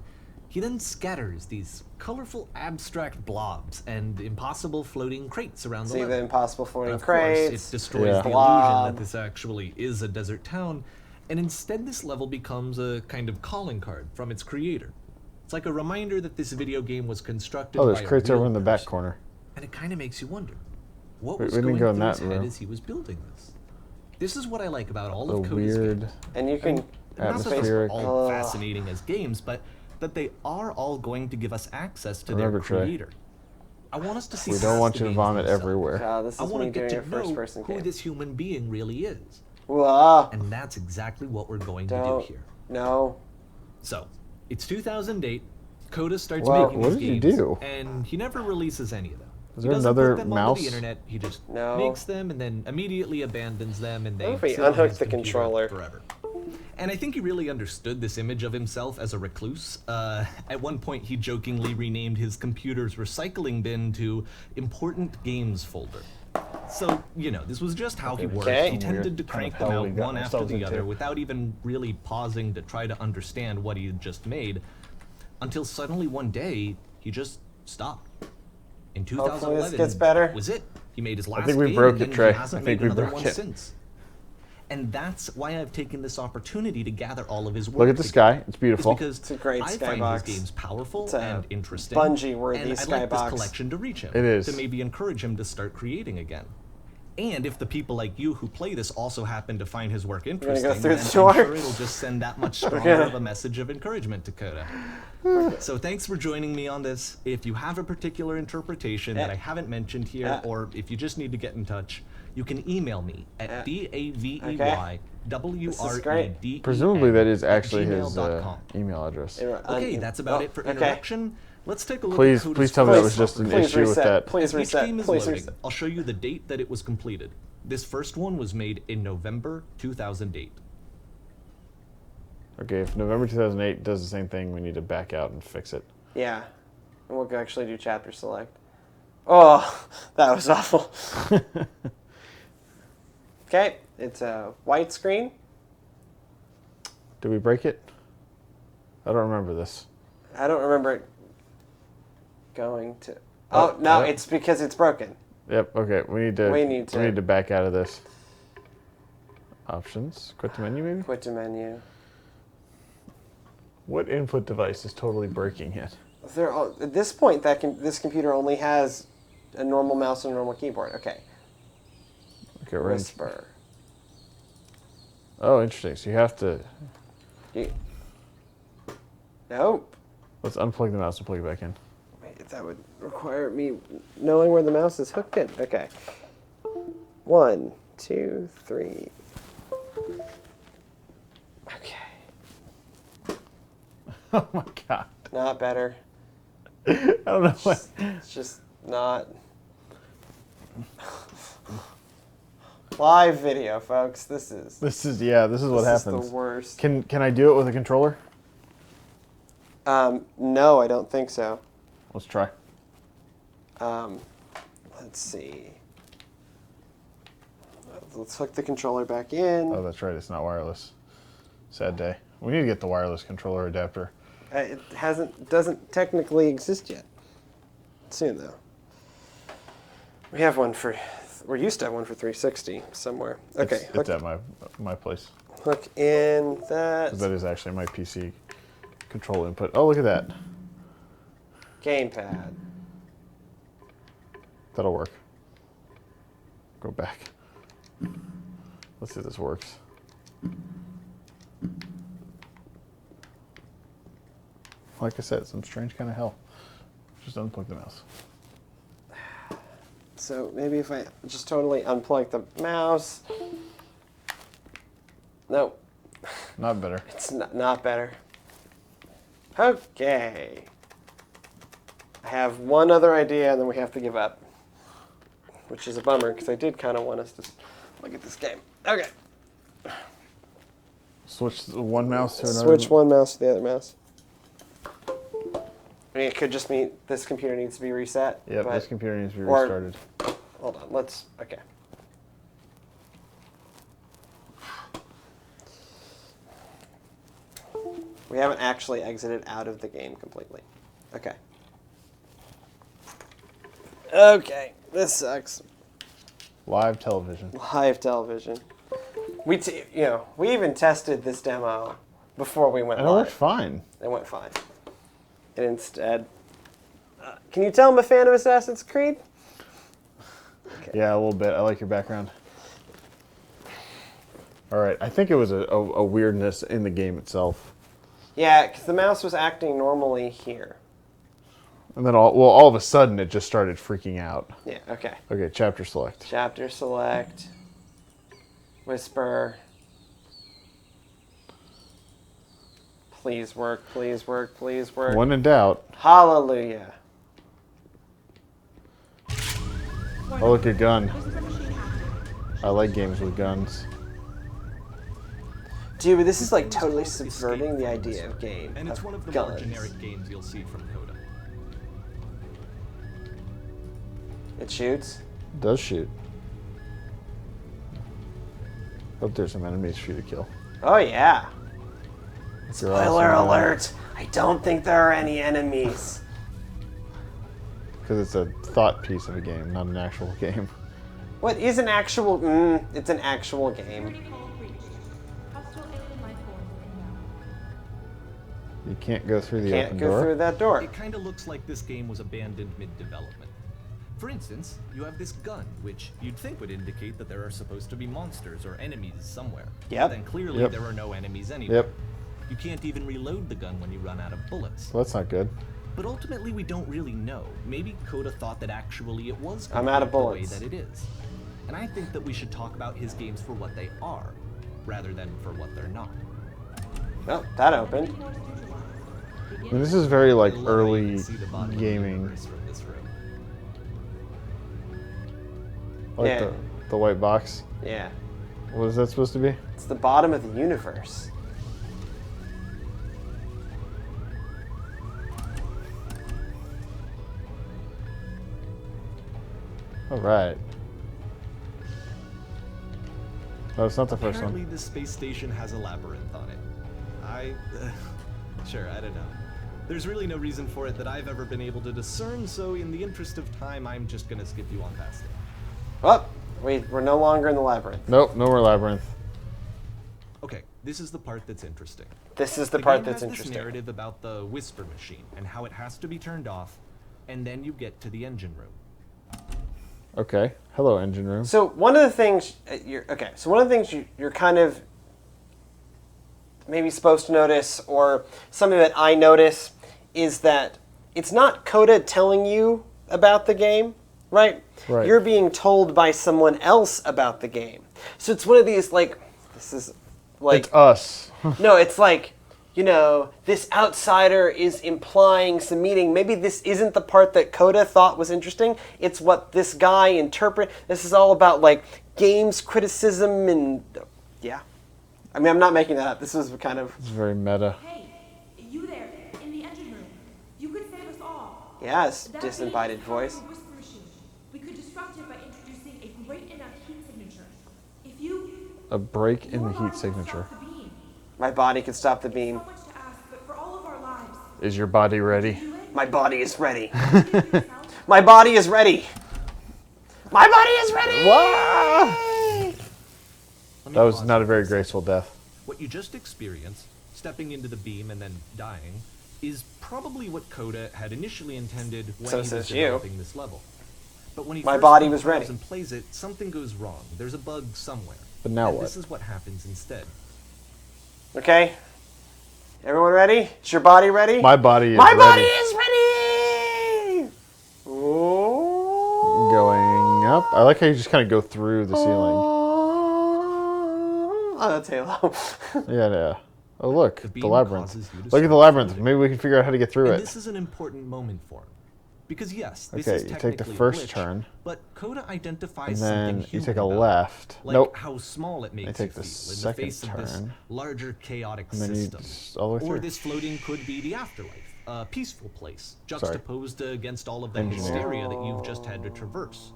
he then scatters these colorful abstract blobs and impossible floating crates around the See level. the impossible And floating of course, crates. it destroys Yeah. the Blob. illusion that this actually is a desert town, and instead this level becomes a kind of calling card from its creator. It's like a reminder that this video game was constructed Oh, there's by a crates real over in the back person. corner. And it kind of makes you wonder, what Wait, was we didn't going go in through that his head room. as he was building this? This is what I like about all The of Coda's weird games. And you can... Not that they're atmospheric. all fascinating as games, but that they are all going to give us access to Remember, their Trey, creator. I want us to see We don't past want the you to games vomit themselves. everywhere. God, this I is want me to get doing a to know first-person who game. this human being really is. Whoa. And that's exactly what we're going to Don't. do here. No. So, it's 2008. Coda starts Wow, making what these did you games, do? and he never releases any of them. Is He there doesn't another put them mouse? onto the internet. He just No. makes them and then immediately abandons them, and they What if we sit on unhook his the computer controller? forever. And I think he really understood this image of himself as a recluse. At one point, he jokingly renamed his computer's recycling bin to Important Games Folder. So, you know, this was just how he worked. Okay. He tended Weird to kind of crank them hell out we got one after ourselves the other into. without even really pausing to try to understand what he had just made, until suddenly one day, he just stopped. In 2011, Hopefully this gets better. that was it. He made his last think we game, broke and it, then Trey. he hasn't I think made we another broke one it. since. And that's why I've taken this opportunity to gather all of his work. Look at the together. sky. It's beautiful. Because It's a great I skybox. find his games powerful It's a and interesting. Bungie-worthy and I'd like this skybox. collection to reach him. It is. To maybe encourage him to start creating again. And if the people like you who play this also happen to find his work gonna interesting, go through then the door? I'm sure it'll just send that much stronger gonna- of a message of encouragement to Coda. So thanks for joining me on this. If you have a particular interpretation that I haven't mentioned here, or if you just need to get in touch, you can email me at DAVEYWREDEN Presumably that is actually his @gmail.com. email address. Okay, that's about it for okay. introduction. Let's take a look Please, at Coda's please tell me that was first just an Please issue with reset. that. Please Each reset. game is Please loading. reset. I'll show you the date that it was completed. This first one was made in November 2008. Okay, if November 2008 does the same thing, we need to back out and fix it. Yeah. And we'll actually do chapter select. Oh, that was awful. Okay, it's a white screen. Did we break it? I don't remember this. I don't remember it going to... Oh, no, yeah. it's because it's broken. Yep. Okay, we need to. We need to- back out of this. Options. Quit the menu, maybe. Quit to menu. What input device is totally breaking it? At this point, this computer only has a normal mouse and a normal keyboard. Okay. Okay, we're in. Whisper. Oh, interesting. So you have to... Nope. Let's unplug the mouse and plug it back in. Wait, that would require me knowing where the mouse is hooked in. Okay. 1, 2, 3. Okay. Oh my god. Not better. I don't know what... It's just not... Live video, folks. This is This is what happens. This is the worst. Can I do it with a controller? No, I don't think so. Let's try. Let's see. Let's hook the controller back in. Oh, that's right. It's not wireless. Sad day. We need to get the wireless controller adapter. It doesn't technically exist yet. Soon though. We have one for. We used to have one for 360 somewhere. Okay. It's at my place. Hook in that. That is actually my PC control input. Oh, look at that. Gamepad. That'll work. Go back. Let's see if this works. Like I said, some strange kind of hell. Just unplug the mouse. So maybe if I just totally unplug the mouse. No. Not better. It's not better. Okay. I have one other idea and then we have to give up. Which is a bummer because I did kind of want us to look at this game. Okay. Switch one mouse to another. Switch one mouse to the other mouse. I mean, it could just mean this computer needs to be reset. Yep, this computer needs to be restarted. Hold on, let's, okay. We haven't actually exited out of the game completely. Okay. Okay, this sucks. Live television. Live television. We even tested this demo before we went and live. it worked fine. It went fine. And instead, can you tell I'm a fan of Assassin's Creed? Okay. Yeah, a little bit. I like your background. All right, I think it was a weirdness in the game itself. Yeah, because the mouse was acting normally here. And then all of a sudden it just started freaking out. Yeah, okay. Okay, chapter select. Chapter select. Whisper. Please work, please work, please work. When in doubt. Hallelujah. Oh, look, a gun. I like games with guns. Dude, but this is like totally subverting the idea of game. And it's one of the guns. more generic games you'll see from Coda. It shoots? It does shoot. Hope there's some enemies for you to kill. Oh yeah. You're Spoiler awesome. alert! I don't think there are any enemies. Because it's a thought piece of a game, not an actual game. What is an actual... it's an actual game. You can't go through the Can't open go door. through that door. It kind of looks like this game was abandoned mid-development. For instance, you have this gun, which you'd think would indicate that there are supposed to be monsters or enemies somewhere. Yep. Then clearly Yep. there are no enemies anywhere. Yep. You can't even reload the gun when you run out of bullets. Well, that's not good. But ultimately, we don't really know. Maybe Coda thought that actually it was I'm out of complete bullets. the way that it is. And I think that we should talk about his games for what they are, rather than for what they're not. Oh, that opened. I mean, this is very like I love how you early can see the body of the gaming. universe from this room. Like Yeah. the white box. Yeah. What is that supposed to be? It's the bottom of the universe. All right. No, it's not the first Apparently, one. this space station has a labyrinth on it. Sure, I don't know. There's really no reason for it that I've ever been able to discern, so in the interest of time, I'm just gonna skip you on past it. Oh, we're no longer in the labyrinth. Nope, no more labyrinth. Okay, this is the part that's interesting. This is the part game that's has interesting. This narrative about the whisper machine and how it has to be turned off, and then you get to the engine room. Okay. Hello, engine room. So one of the things you're kind of maybe supposed to notice, or something that I notice, is that it's not Coda telling you about the game, right? Right. You're being told by someone else about the game. So it's one of these, like, this is like... It's us. No, it's like, you know, this outsider is implying some meaning. Maybe this isn't the part that Coda thought was interesting. It's what this guy interpret. This is all about, like, games criticism and... Yeah. I mean, I'm not making that up. This was kind of... It's very meta. Hey, you there, in the engine room. You could save us all. Yes, That disinvited beam is voice. powered whisper machine. We could disrupt it by introducing a great enough heat signature. If you... A break in your the body heat could signature. stop the beam. My body could stop the beam. So much to ask, but for all of our lives, Is your body ready? do it. My body is ready. Give yourself My body is ready. My body is ready! Let me That was pause not you a for very second. graceful death. What you just experienced, stepping into the beam and then dying, is probably what Coda had initially intended when So he was says you. developing this level. But when he My first body was compiles ready. and plays it, something goes wrong. There's a bug somewhere. But now and what? This is what happens instead. Okay. Everyone ready? Is your body ready? My body is My ready. body is ready! Ooh. Going up. I like how you just kind of go through the ceiling. Oh, that's Halo. Yeah. Oh, look. The The beam labyrinth. causes you to Look at the start labyrinth. floating. Maybe we can figure out how to get through And it. this is an important moment for him. Because yes, this Okay, is you take the technically a first glitch, turn. but Coda identifies And something then you human take a about it. left. Like Nope. how small it makes you take feel the in the second face of this turn. larger chaotic And then you system. just all the way Or through. this floating could be the afterlife, a peaceful place, juxtaposed against all of the Engineer. hysteria that you've just had to traverse.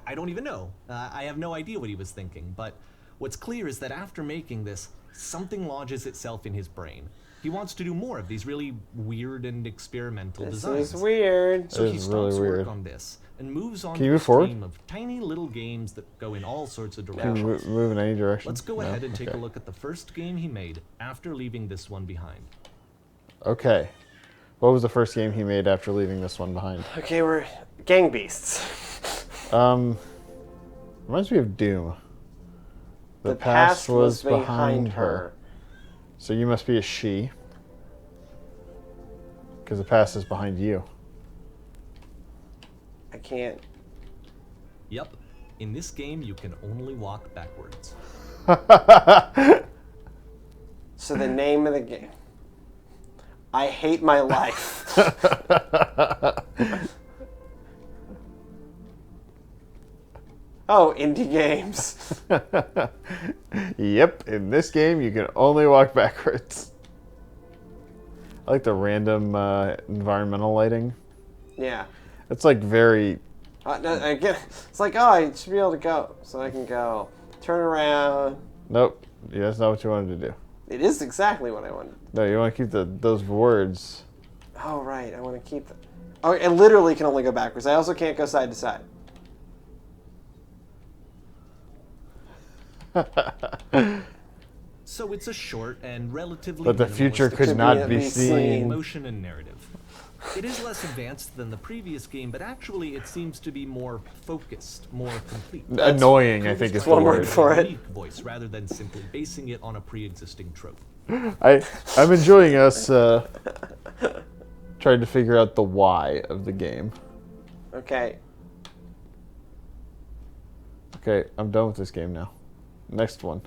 I don't even know. I have no idea what he was thinking, but what's clear is that after making this, something lodges itself in his brain. He wants to do more of these really weird and experimental This designs. is weird. So It he is stops really work weird. on this and moves on Can to you a move forward? stream of tiny little games that go in all sorts of Can directions. you move in any direction? Let's go No? ahead and take Okay. a look at the first game he made after leaving this one behind. Okay. What was the first game he made after leaving this one behind? Okay, we're gang beasts. Reminds me of Doom. The past was behind her. So you must be a she. Because the past is behind you. I can't. Yep, in this game you can only walk backwards. So the name of the game. I hate my life. Oh, indie games. Yep, in this game you can only walk backwards. I like the random environmental lighting. Yeah. It's like very... No, it's like, oh, I should be able to go. So I can go. Turn around. Nope, yeah, that's not what you wanted to do. It is exactly what I wanted. No, you want to keep those words. Oh, right. I want to keep them. Oh, I literally can only go backwards. I also can't go side to side. So it's a short and relatively But the future minimalistic could Could not be be seen. motion and narrative. It is less advanced than the previous game, but actually it seems to be more focused, more complete. Annoying, I think, is the one word word. for it. Unique voice rather than simply basing it on a pre-existing trope. I'm enjoying us trying to figure out the why of the game. Okay. Okay, I'm done with this game now. Next one.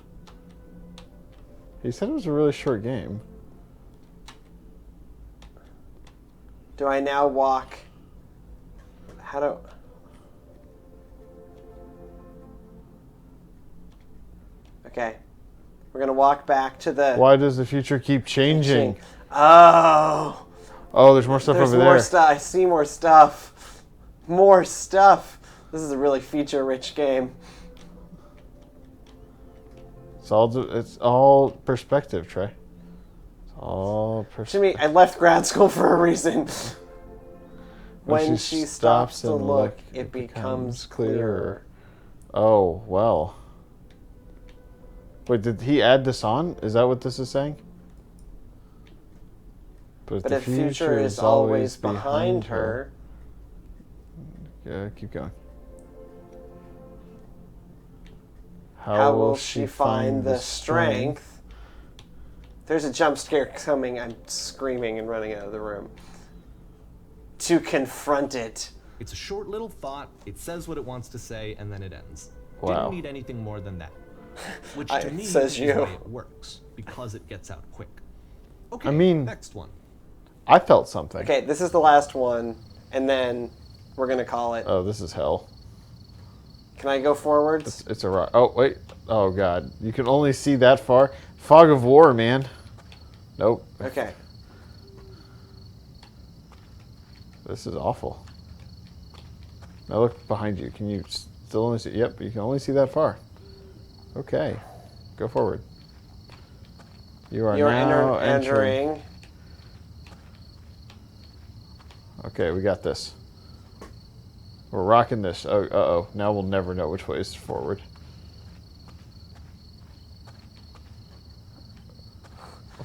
He said it was a really short game. Do I now walk? How do... Okay. We're going to walk back to the... Why does the future keep changing? Oh! Oh, there's more stuff There's over more there. stuff. I see more stuff. More stuff. This is a really feature-rich game. It's all perspective, Trey. It's all perspective. Jimmy, I left grad school for a reason. When she stops to look, it becomes clearer. Oh, well. Wait, did he add this on? Is that what this is saying? But the future is always behind her. Yeah, keep going. How will she find the strength there's a jump scare coming, I'm screaming and running out of the room. To confront it. It's a short little thought, it says what it wants to say, and then it ends. Wow. Didn't need anything more than that. Which to me says is you. the way it works, because it gets out quick. Okay, I mean- next one. I felt something. Okay, this is the last one, and then we're gonna call it. Oh, this is hell. Can I go forwards? It's a rock. Oh, wait. Oh, God. You can only see that far. Fog of war, man. Nope. Okay. This is awful. Now look behind you. Can you still only see? Yep, you can only see that far. Okay. Go forward. You are You're now entering. Okay, we got this. We're rocking this. Oh, uh-oh. Now we'll never know which way is forward.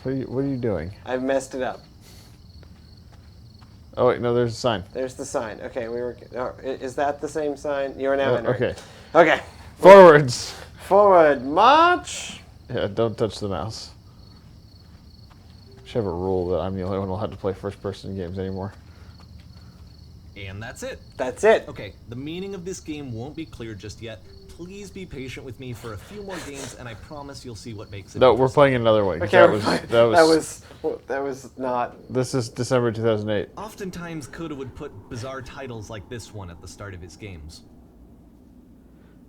What are you doing? I've messed it up. Oh, wait, no, there's a sign. There's the sign. Okay, we were. Is that the same sign? You are now entering. Okay. Okay. Forwards! Forward march. Yeah, don't touch the mouse. Should have a rule that I'm the only one allowed to play first-person games anymore. And that's it. That's it. Okay, the meaning of this game won't be clear just yet. Please be patient with me for a few more games, and I promise you'll see what makes it. No, we're playing another one. 'Cause Okay, that was not. This is December 2008. Oftentimes, Coda would put bizarre titles like this one at the start of his games.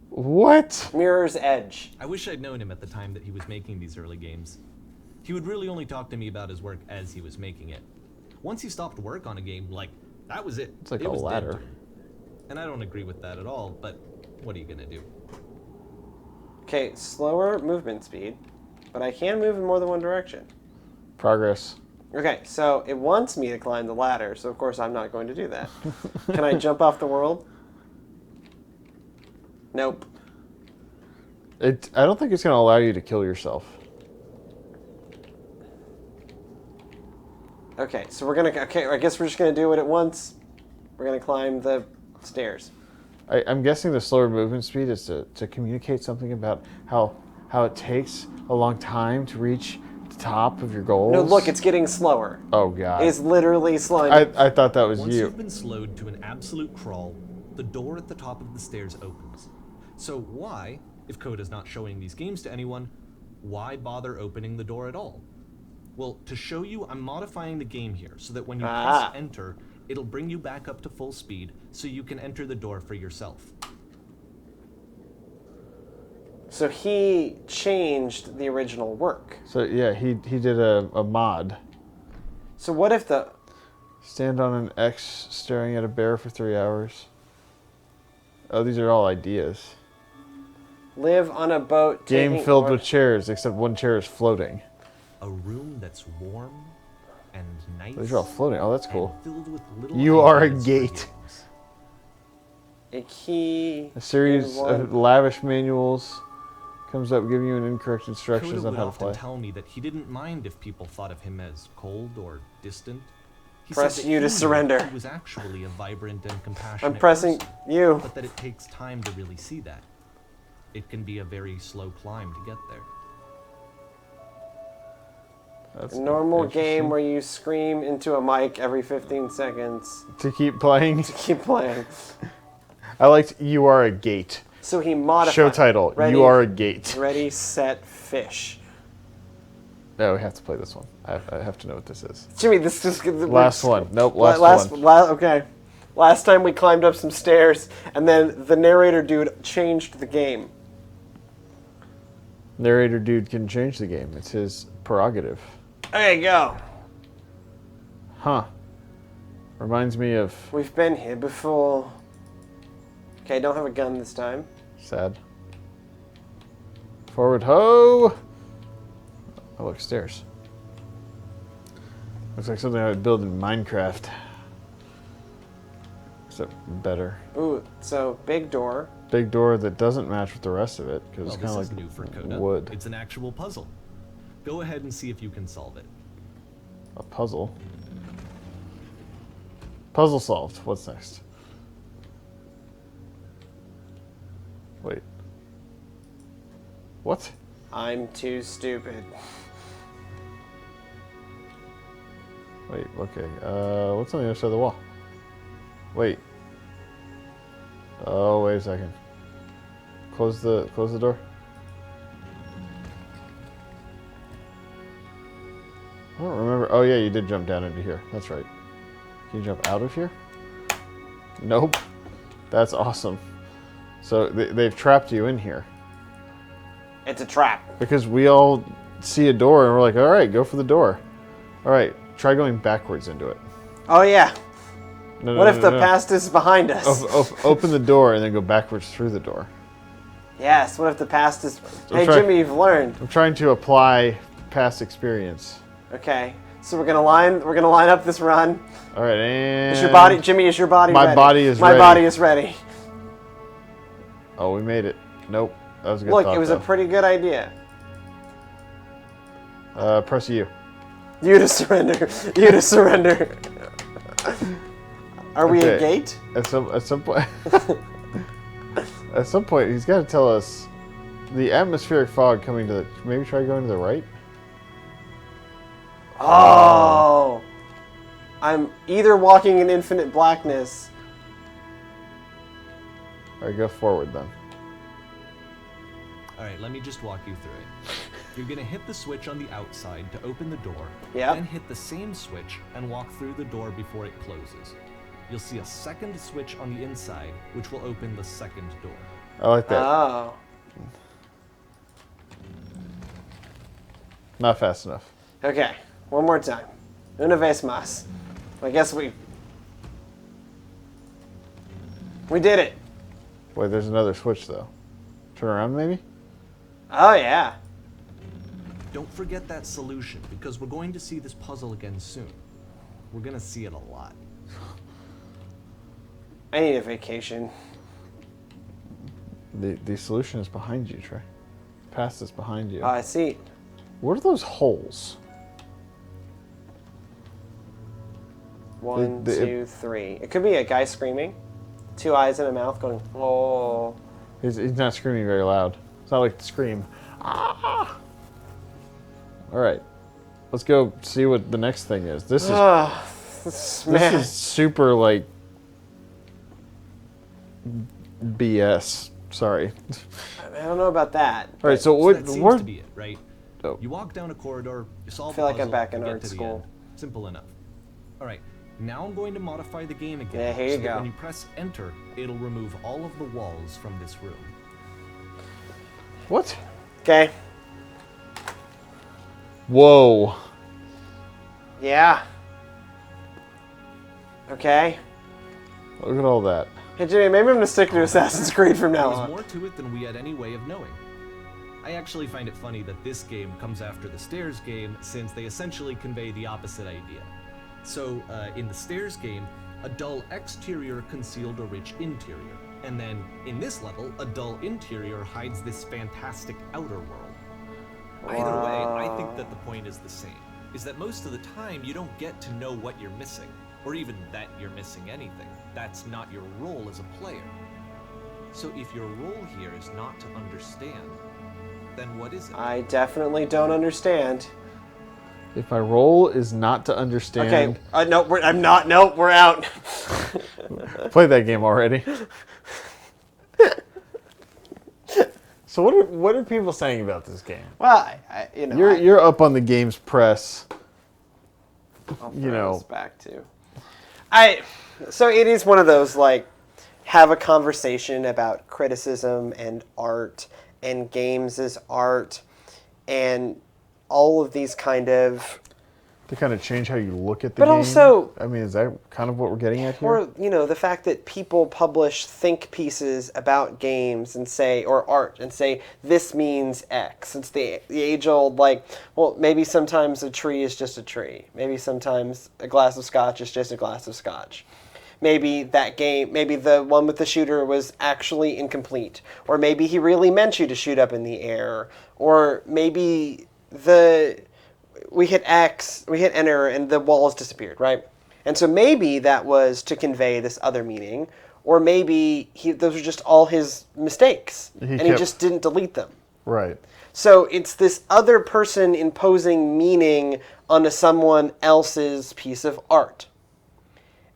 What? Mirror's Edge. I wish I'd known him at the time that he was making these early games. He would really only talk to me about his work as he was making it. Once he stopped work on a game, that was it. It's like it a was dead ladder. to him. And I don't agree with that at all, but what are you gonna do? Okay, slower movement speed, but I can move in more than one direction. Progress. Okay, so it wants me to climb the ladder, so of course I'm not going to do that. Can I jump off the world? Nope. I don't think it's going to allow you to kill yourself. Okay, so we're gonna. Okay, I guess we're just gonna do it at once. We're gonna climb the stairs. I'm guessing the slower movement speed is to communicate something about how it takes a long time to reach the top of your goals. No, look, it's getting slower. Oh, God. It's literally slowing. I thought that was Once you. you've been slowed to an absolute crawl, the door at the top of the stairs opens. So why, if Coda's not showing these games to anyone, why bother opening the door at all? Well, to show you, I'm modifying the game here so that when you press enter, it'll bring you back up to full speed so you can enter the door for yourself. So he changed the original work. So, yeah, he did a mod. So what if the... Stand on an X staring at a bear for 3 hours. Oh, these are all ideas. Live on a boat... Game filled with chairs, except one chair is floating. A room that's warm and nice. These are all floating. Oh, that's cool. and filled with little You are a ideas for gate. games. A key... A series in one. of lavish manuals comes up giving you an incorrect instructions Coda on would how to often play. tell me that he didn't mind if people thought of him as cold or distant. He Press said that U to he knew surrender. He was actually a vibrant and compassionate I'm pressing person, U. but that it takes time to really see that. It can be a very slow climb to get there. That's A normal interesting. game where you scream into a mic every 15 seconds To keep playing. to keep playing. I liked You Are a Gate. So he modified... Show title, Ready, You Are a Gate. Ready, set, fish. No, we have to play this one. I have to know what this is. Jimmy, this just... Last one. Nope, last one. Okay. Last time we climbed up some stairs, and then the narrator dude changed the game. Narrator dude can change the game. It's his prerogative. Okay, go. Huh. Reminds me of... We've been here before. Okay, I don't have a gun this time. Sad. Forward ho! Oh, look, stairs. Looks like something I would build in Minecraft. Except better. Ooh, so big door. Big door that doesn't match with the rest of it, because Well, it's this kind is of new for like Coda. wood. It's an actual puzzle. Go ahead and see if you can solve it. A puzzle. Puzzle solved. What's next? Wait. What? I'm too stupid. Wait, okay. What's on the other side of the wall? Wait. Oh, wait a second. Close the door. I don't remember. Oh yeah, you did jump down into here. That's right. Can you jump out of here? Nope. That's awesome. So they've trapped you in here. It's a trap. Because we all see a door and we're like, all right, go for the door. All right, try going backwards into it. Oh yeah. No, what if the past is behind us? Open the door and then go backwards through the door. Yes. What if the past is? Hey trying- Jimmy, you've learned. I'm trying to apply past experience. Okay. So we're gonna line up this run. All right, and Is your body, Jimmy? Is your body my ready? body is My ready. body is ready. Oh, we made it. Nope, that was a good Look, thought, it was though. a pretty good idea. Press U. You to surrender. You to surrender. Are we Okay. a gate? At some point, at some point, he's got to tell us the atmospheric fog coming to the. Maybe try going to the right. Oh. I'm either walking in infinite blackness. All right, go forward then. All right, let me just walk you through it. You're gonna hit the switch on the outside to open the door, Yep. then hit the same switch and walk through the door before it closes. You'll see a second switch on the inside, which will open the second door. I like that. Oh. Not fast enough. Okay. One more time. Una vez más. I guess we did it. Wait, there's another switch though. Turn around, maybe. Oh yeah. Don't forget that solution, because we're going to see this puzzle again soon. We're gonna see it a lot. I need a vacation. The solution is behind you, Trey. Past is behind you. Oh, I see. What are those holes? One, The- 2, 3. It could be a guy screaming. 2 eyes and a mouth going, oh. He's not screaming very loud. It's not like Scream. Ah! All right, let's go see what the next thing is. This is super like BS. Sorry. I don't know about that. All right, so So what? that seems What? to be it, right? Oh. You walk down a corridor, you solve I feel the like I'm puzzle, back in you get art to the school. end. Simple enough. All right, now I'm going to modify the game again. Yeah, here you so that go. when you press enter, it'll remove all of the walls from this room. What? Okay. Whoa. Yeah. Okay. Look at all that. Hey Jimmy, maybe I'm gonna stick to Assassin's Creed from now There's on. more to it than we had any way of knowing. I actually find it funny that this game comes after the Stairs game, since they essentially convey the opposite idea. So, in the Stairs game, a dull exterior concealed a rich interior. And then, in this level, a dull interior hides this fantastic outer world. Either way, I think that the point is the same, is that most of the time you don't get to know what you're missing, or even that you're missing anything. That's not your role as a player. So if your role here is not to understand, then what is it? I definitely don't understand. If my role is not to understand. Okay, no, I'm not. Nope, we're out. Played that game already. So what are people saying about this game? Well, you know, You're up on the game's press. I'll you throw know. this back to. So it is one of those like have a conversation about criticism and art and games as art and all of these kind of. To kind of change how you look at the But game. also- I mean, is that kind of what we're getting at here? Or, you know, the fact that people publish think pieces about games and say, or art, and say, this means X. It's the age-old, like, well, maybe sometimes a tree is just a tree. Maybe sometimes a glass of scotch is just a glass of scotch. Maybe that game, maybe the one with the shooter was actually incomplete. Or maybe he really meant you to shoot up in the air. Or maybe we hit X, we hit enter, and the walls disappeared, right? And so maybe that was to convey this other meaning, or maybe those were just all his mistakes, and he just didn't delete them. Right. So it's this other person imposing meaning onto someone else's piece of art.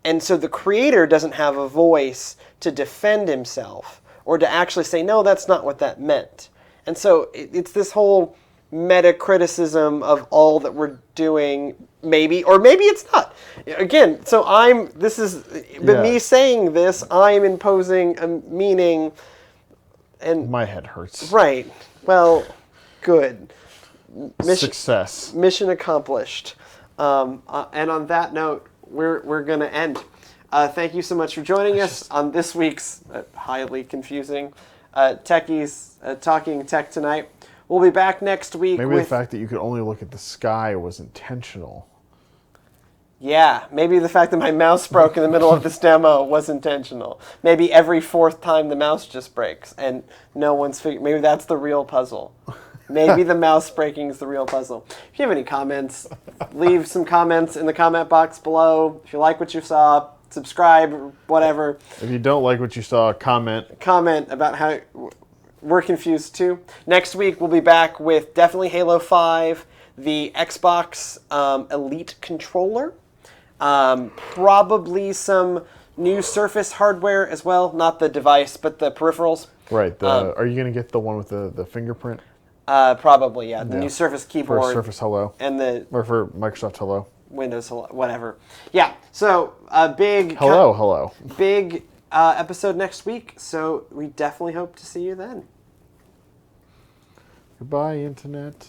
And so the creator doesn't have a voice to defend himself or to actually say, no, that's not what that meant. And so it's this whole meta criticism of all that we're doing, maybe, or maybe it's not. Again, so me saying this, I'm imposing a meaning. And my head hurts. Right. Well, good. Success. Mission accomplished. And on that note, we're going to end. Thank you so much for joining us on this week's highly confusing Techies Talking Tech Tonight. We'll be back next week. Maybe the fact that you could only look at the sky was intentional. Yeah, maybe the fact that my mouse broke in the middle of this demo was intentional. Maybe every fourth time the mouse just breaks and no one's figured. Maybe that's the real puzzle. Maybe the mouse breaking is the real puzzle. If you have any comments, leave some comments in the comment box below. If you like what you saw, subscribe, or whatever. If you don't like what you saw, comment. Comment about how we're confused too. Next week we'll be back with definitely Halo 5, the Xbox Elite controller, probably some new Surface hardware as well. Not the device, but the peripherals. Right. Are you going to get the one with the fingerprint? Probably, yeah. The new Surface keyboard. For Surface Hello. Or for Microsoft Hello. Windows Hello, whatever. Yeah, so a big... Hello. Big episode next week, so we definitely hope to see you then. Goodbye, Internet.